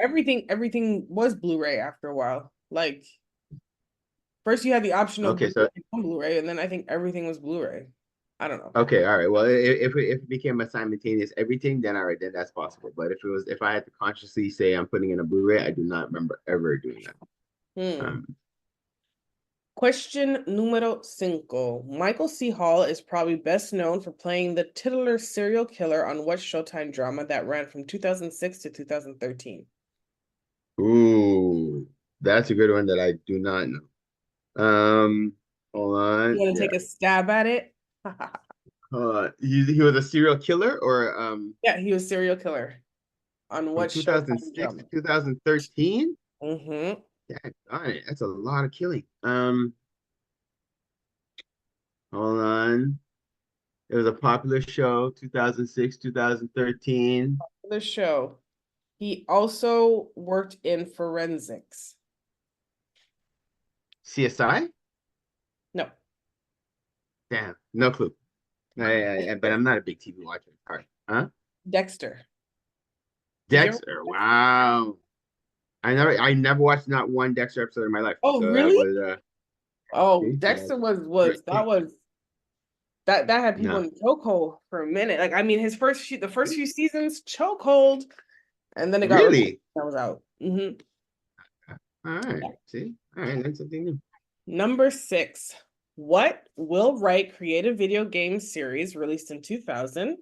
Everything was Blu-ray after a while. Like first you had the option of Blu-ray, and then I think everything was Blu-ray. I don't know. Okay, all right. Well, if it became a simultaneous everything, then all right, then that's possible. But if I had to consciously say I'm putting in a Blu-ray, I do not remember ever doing that. Question número 5. Michael C. Hall is probably best known for playing the titular serial killer on what Showtime drama that ran from 2006 to 2013? Ooh, that's a good one that I do not know. Hold on. You want to take a stab at it? He was a serial killer, or Yeah, he was serial killer on what Showtime 2006 drama? to 2013? Mm-hmm. Yeah, darn it, that's a lot of killing. Hold on. It was a popular show, 2006, 2013. The show. He also worked in forensics. CSI? No. Damn, no clue. But I'm not a big TV watcher. All right. Huh? Dexter. Dexter. Wow. I never watched not one Dexter episode in my life. Oh, so really? That Oh, Dexter that had people in chokehold for a minute. Like, I mean, the first few seasons, chokehold, and then it got really that was out. Mm-hmm. All right. See, all right, that's something new. Number 6. What Will Wright created video game series released in 2000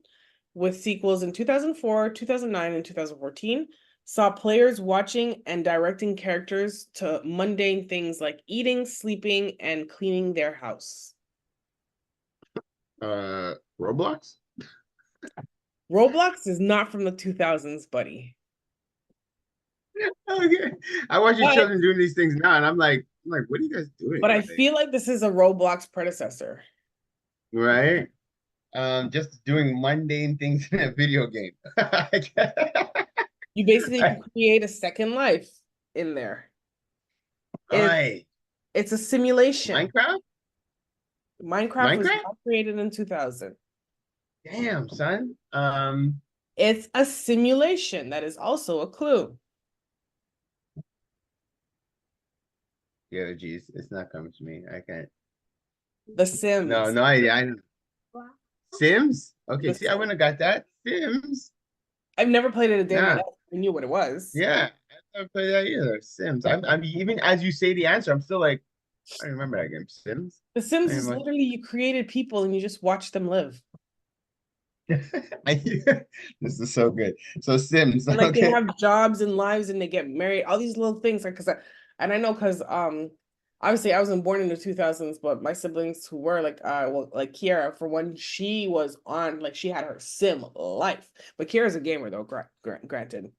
with sequels in 2004, 2009, and 2014 saw players watching and directing characters to mundane things like eating, sleeping, and cleaning their house? Roblox? Roblox is not from the 2000s, buddy. Okay. I watch your children doing these things now, and I'm like, what are you guys doing? But I feel like this is a Roblox predecessor. Right? Just doing mundane things in a video game. You basically can create a second life in there. It's a simulation. Minecraft was not created in 2000. Damn, son. It's a simulation. That is also a clue. Yeah, geez, it's not coming to me. I can't. The Sims. No, I know. Sims? Okay, I wouldn't have got that. Sims. I've never played it a day in my life. I knew what it was. Yeah, I never played that either. Sims. I'm even as you say the answer, I'm still like, I don't remember that game. Sims. The Sims is literally you created people and you just watch them live. This is so good. So Sims, and like they have jobs and lives and they get married. All these little things, like because obviously I wasn't born in the 2000s, but my siblings who were like Kiara, for when she was on, like she had her sim life. But Kiara's a gamer though, granted.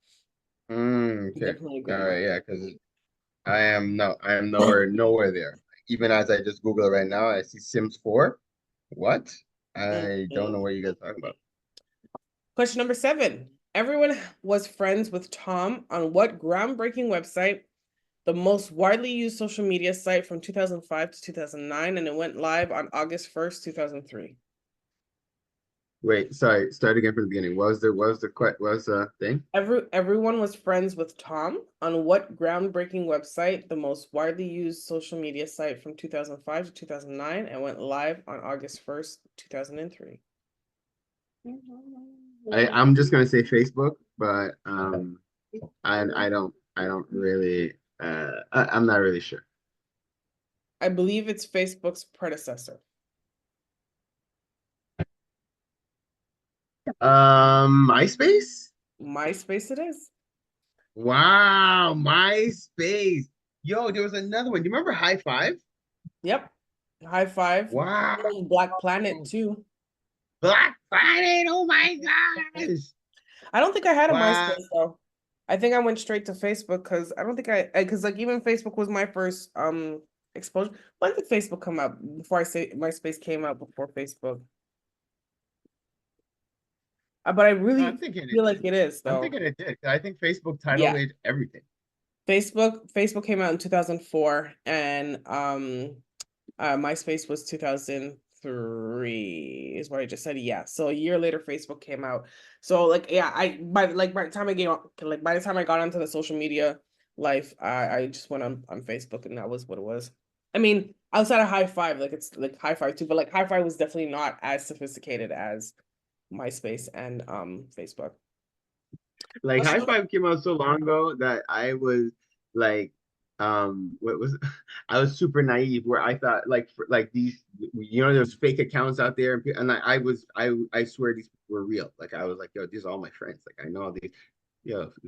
Okay. All right, yeah, because I am nowhere there. Even as I just Google it right now, I see Sims 4. What? I don't know what you guys are talking about. Question number 7. Everyone was friends with Tom on what groundbreaking website? The most widely used social media site from 2005 to 2009, and it went live on August 1st, 2003. Wait, sorry. Start again from the beginning. What was the thing? Everyone was friends with Tom on what groundbreaking website? The most widely used social media site from 2005 to 2009, and went live on August 1st, 2003. I'm just gonna say Facebook, but I don't really. I'm not really sure. I believe it's Facebook's predecessor. MySpace? MySpace it is. Wow, MySpace. Yo, there was another one. Do you remember High Five? Yep. High Five. Wow. Black Planet too. Black Planet, oh my gosh. I don't think I had a MySpace though. I think I went straight to Facebook because I don't think because like even Facebook was my first exposure. When did Facebook come out? Before I say MySpace came out before Facebook. But I really feel like it is though. I'm thinking it did. I think Facebook tidal-waved everything. Facebook came out in 2004 and MySpace was 2003 is what I just said. Yeah. So a year later Facebook came out. So like by the time I got onto the social media life, I just went on Facebook and that was what it was. I mean, outside of High Five, like it's like High Five too, but like High Five was definitely not as sophisticated as MySpace and Facebook. Like High Five came out so long ago that I was like what was I was super naive where I thought like these, there's fake accounts out there, and I swear these people were real. Like I was like, yo, these are all my friends. Like I know all these,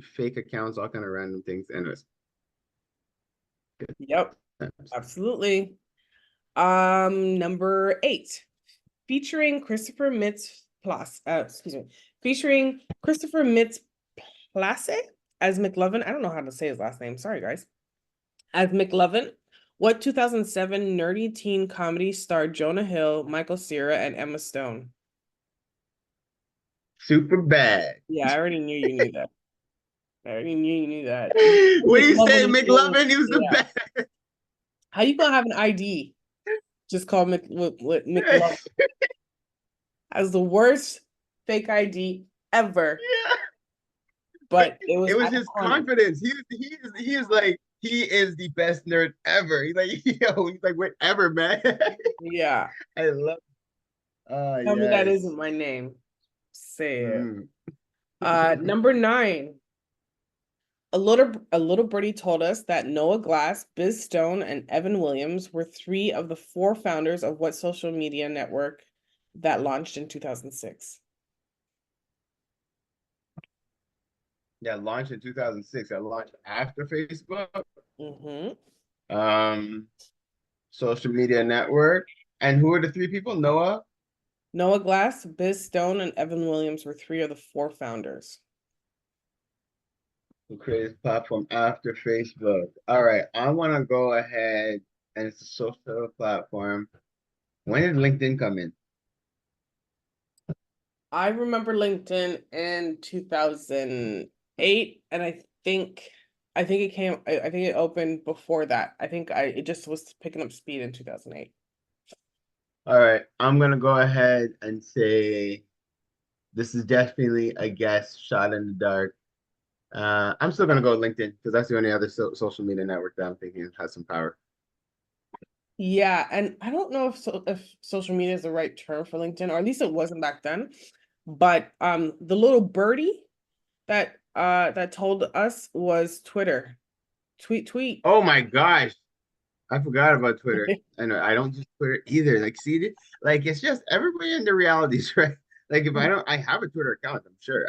fake accounts, all kind of random things. Anyways. Yep, absolutely. Number 8, featuring Christopher Mintz-Plasse as McLovin. I don't know how to say his last name. Sorry, guys. As McLovin, what 2007 nerdy teen comedy starred Jonah Hill, Michael Cera, and Emma Stone? Super bad. Yeah, I already knew you knew that. What do you say, McLovin? He was the best. How you gonna have an ID just called McLovin? As the worst fake ID ever. Yeah. But it was his confidence. He is the best nerd ever. He's like, he's like, whatever, man. Yeah. I love it. Tell me that isn't my name. Say it. Number 9. A little birdie told us that Noah Glass, Biz Stone, and Evan Williams were 3 of the 4 founders of what social media network that launched in 2006? Yeah, launched in 2006. I launched after Facebook. Social media network. And who are the 3 people? Noah Glass, Biz Stone, and Evan Williams were 3 of the 4 founders. Who created platform after Facebook. All right, I want to go ahead, and it's a social platform. When did LinkedIn come in? I remember LinkedIn in 2008, and I think it opened before that. It just was picking up speed in 2008. All right, I'm gonna go ahead and say this is definitely a guess, shot in the dark. I'm still gonna go with LinkedIn because that's the only other social media network that I'm thinking has some power. Yeah, and I don't know if social media is the right term for LinkedIn, or at least it wasn't back then. But the little birdie that told us was Twitter. Tweet. Oh my gosh, I forgot about Twitter. And I don't use Twitter either. Like, see, like it's just everybody in the realities, right? Like if I have a Twitter account, I'm sure.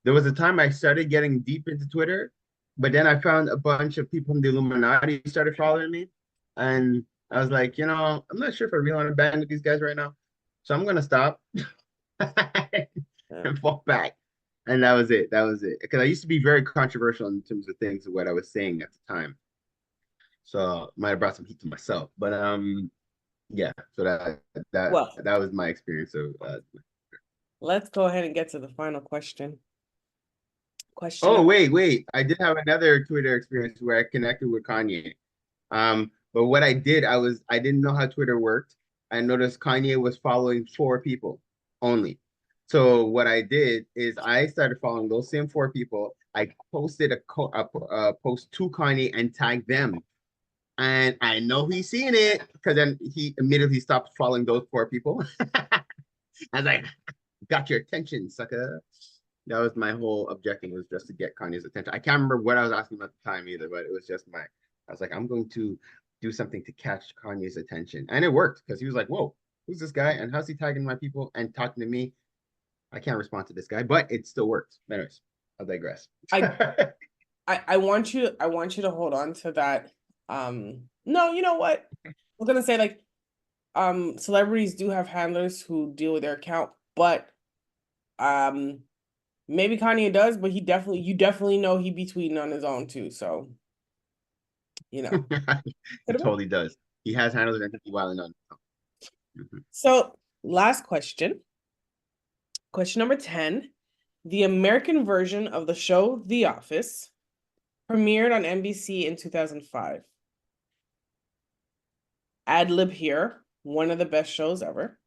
There was a time I started getting deep into Twitter, but then I found a bunch of people from the Illuminati started following me. And I was like, I'm not sure if I really want to abandon these guys right now. So I'm going to stop and fall back. And that was it. Because I used to be very controversial in terms of things of what I was saying at the time. So might have brought some heat to myself. But yeah, so that was my experience of let's go ahead and get to the final question. Oh, wait. I did have another Twitter experience where I connected with Kanye. But what I did, I didn't know how Twitter worked. I noticed Kanye was following 4 people only. So what I did is I started following those same 4 people. I posted a post to Kanye and tagged them. And I know he's seeing it because then he immediately stopped following those 4 people. I was like, got your attention, sucker. That was my whole objective, was just to get Kanye's attention. I can't remember what I was asking at the time either, but it was just I was like, I'm going to do something to catch Kanye's attention. And it worked because he was like, whoa, who's this guy? And how's he tagging my people and talking to me? I can't respond to this guy, but it still worked. Anyways, I'll digress. I want you to hold on to that. No, you know what? I'm gonna say like celebrities do have handlers who deal with their account, but maybe Kanye does, but you definitely know he be tweeting on his own too. So he totally does. He has handlers and he's wilding on. So last question. Question number 10. The American version of the show The Office premiered on NBC in 2005. Ad lib here, one of the best shows ever.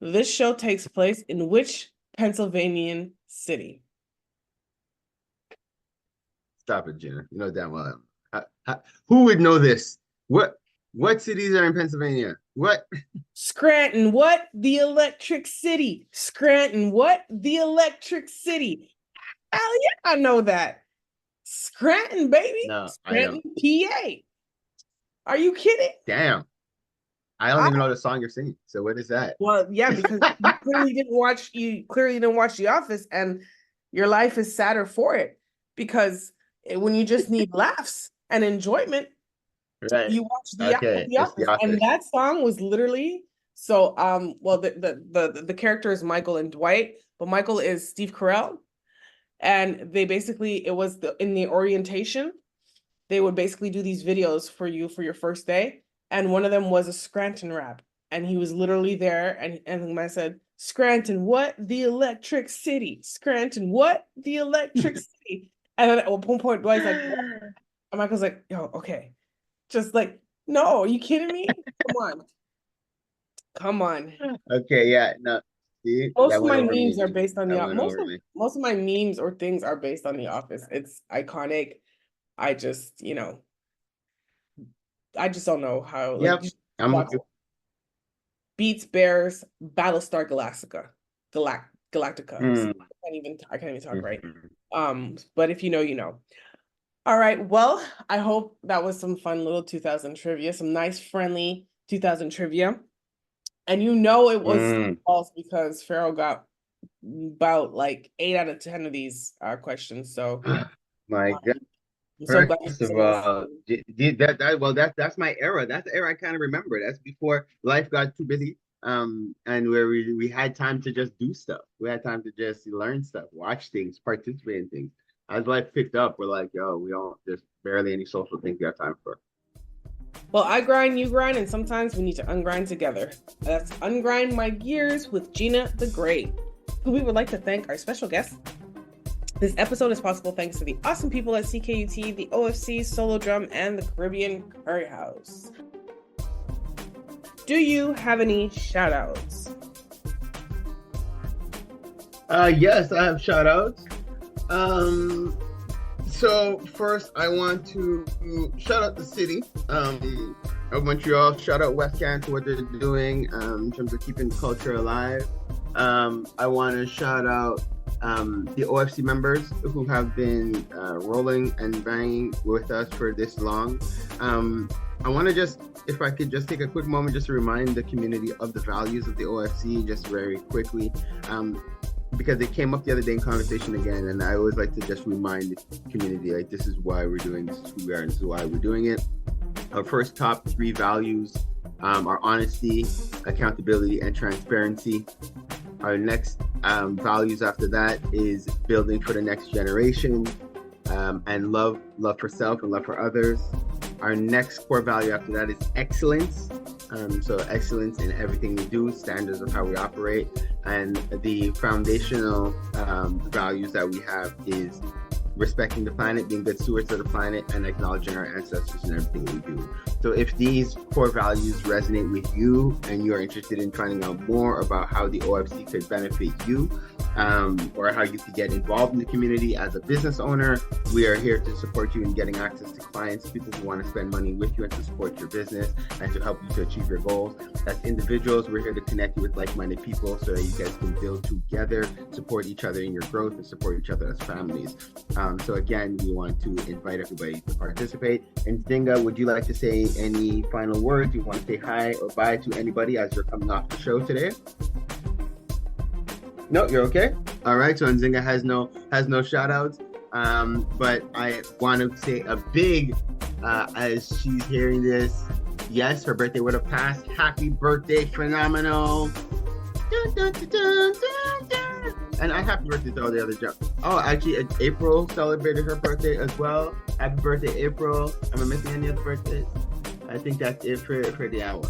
This show takes place in which Pennsylvanian city? Stop it, Jenna. You know damn well. Who would know this? What cities are in Pennsylvania? What? Scranton, what? The Electric City. Scranton, what? The Electric City. Hell yeah, I know that. Scranton, baby. No, Scranton, PA. Are you kidding? Damn. I don't even know the song you're singing. So what is that? Well, yeah, because you clearly didn't watch The Office, and your life is sadder for it. Because when you just need laughs and enjoyment, right, you watch The Office. And that song was literally the character is Michael and Dwight, but Michael is Steve Carell, and they basically in the orientation, they would basically do these videos for you for your first day. And one of them was a Scranton rap. And he was literally there. And the man said, Scranton, what? The Electric City. Scranton, what? The Electric City. And then at one point, Dwight's like, what? And Michael's like, yo, okay. Just like, no, are you kidding me? Come on. Okay, yeah, no. See, most of my memes are based on The Office. Most of my memes or things are based on The Office. It's iconic. I just, I just don't know how. Yep, I'm with you. Beats Bears, Battlestar Galactica. So I can't even talk right. But if you know, you know. All right. Well, I hope that was some fun little 2000 trivia, some nice, friendly 2000 trivia. And it was false because Pharaoh got about like 8 out of 10 of these questions. So, my God. First of all, that's my era. That's the era I kind of remember. That's before life got too busy. And where we had time to just do stuff. We had time to just learn stuff, watch things, participate in things. As life picked up, we're like, yo, we don't, there's barely any social things we have time for. Well, I grind, you grind, and sometimes we need to ungrind together. Let's ungrind my gears with Gina the Great, who we would like to thank our special guest. This episode is possible thanks to the awesome people at CKUT, the OFC, Solo Drum, and the Caribbean Curry House. Do you have any shout outs? Yes, I have shout outs. So first I want to shout out the city of Montreal, shout out West Canada for what they're doing in terms of keeping the culture alive. I want to shout out the OFC members who have been rolling and banging with us for this long. I want to if I could just take a quick moment just to remind the community of the values of the OFC just very quickly. Because it came up the other day in conversation again, and I always like to just remind the community, like, this is why we're doing this, is who we are, and this is why we're doing it. Our first top 3 values are honesty, accountability, and transparency. Our next values after that is building for the next generation, and love for self and love for others. Our next core value after that is excellence. So excellence in everything we do, standards of how we operate, and the foundational values that we have is respecting the planet, being good stewards of the planet, and acknowledging our ancestors in everything we do. So if these core values resonate with you and you're interested in finding out more about how the OFC could benefit you, or how you could get involved in the community as a business owner, we are here to support you in getting access to clients, people who want to spend money with you and to support your business and to help you to achieve your goals. As individuals, we're here to connect you with like-minded people so that you guys can build together, support each other in your growth, and support each other as families. So again, we want to invite everybody to participate. And Zinga, would you like to say any final words? You want to say hi or bye to anybody as you're coming off the show today? No, you're okay. All right. So Nzinga has no shout outs. But I want to say a big, as she's hearing this, yes, her birthday would have passed. Happy birthday, phenomenal. Dun, dun, dun, dun, dun, dun. And I happy birthday to all the other jobs. Oh, actually, April celebrated her birthday as well. Happy birthday, April. Am I missing any other birthdays? I think that's it for the hour.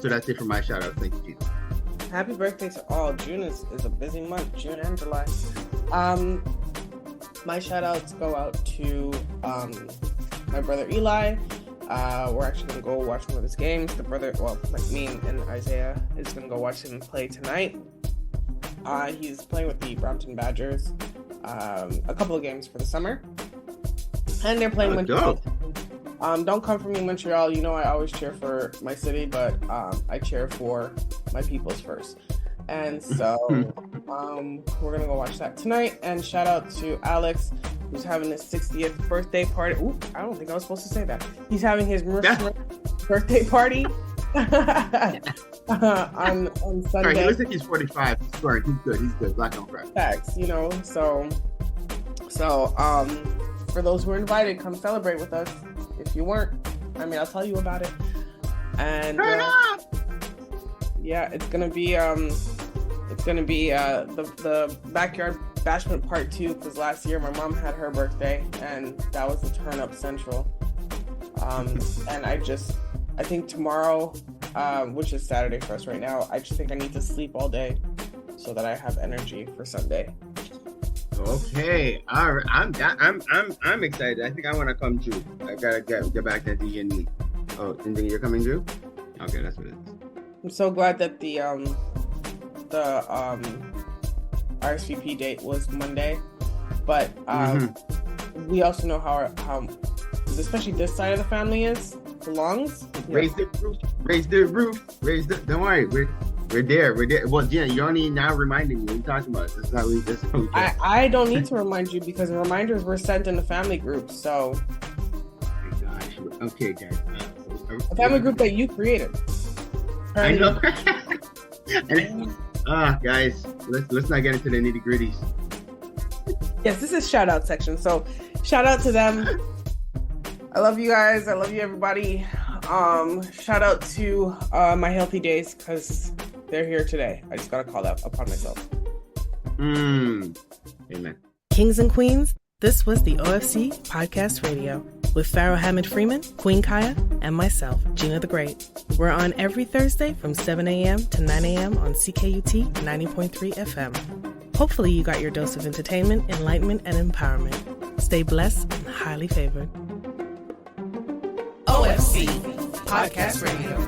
So that's it for my shout out. Thank you, Jesus. Happy birthday to all. June is a busy month, June and July. My shout outs go out to my brother Eli. We're actually gonna go watch one of his games. Me and Isaiah is gonna go watch him play tonight. He's playing with the Brampton Badgers, a couple of games for the summer. And they're playing Montreal. Don't come for me, Montreal. You know I always cheer for my city, but I cheer for my peoples first. And so we're gonna go watch that tonight. And shout out to Alex, who's having his 60th birthday party. Ooh, I don't think I was supposed to say that. He's having his birthday party on Sunday. Sorry, he looks like he's 45. Sorry, he's good. He's good. Black on crack. Facts, you know. So for those who are invited, come celebrate with us. If you weren't, I mean, I'll tell you about it. And yeah, it's gonna be the backyard bashment part 2, because last year my mom had her birthday and that was the turn up central. And I think tomorrow, which is Saturday for us right now, I just think I need to sleep all day so that I have energy for Sunday. Okay, all right. I'm excited. I think I want to come too. I gotta get back to D&D. Oh, and then you're coming too? Okay, that's what it is. I'm so glad that the RSVP date was Monday, but we also know how especially this side of the family is the lungs. Raise the roof. Don't worry, we're there. Well, yeah, you're only now reminding me. What are you talking about? This is how we just. I don't need to remind you because the reminders were sent in the family group. So. Oh my gosh. Okay, guys. A family group that you created. I know. Guys, let's not get into the nitty gritties. Yes, this is shout out section. So, shout out to them. I love you guys. I love you, everybody. Shout out to my healthy days because they're here today. I just gotta call that upon myself. Amen. Kings and queens, this was the OFC Podcast Radio with Pharaoh Hamid-Freeman, Queen Kaya, and myself, Gina the Great. We're on every Thursday from 7 a.m. to 9 a.m. on CKUT 90.3 FM. Hopefully you got your dose of entertainment, enlightenment, and empowerment. Stay blessed and highly favored. OFC Podcast Radio.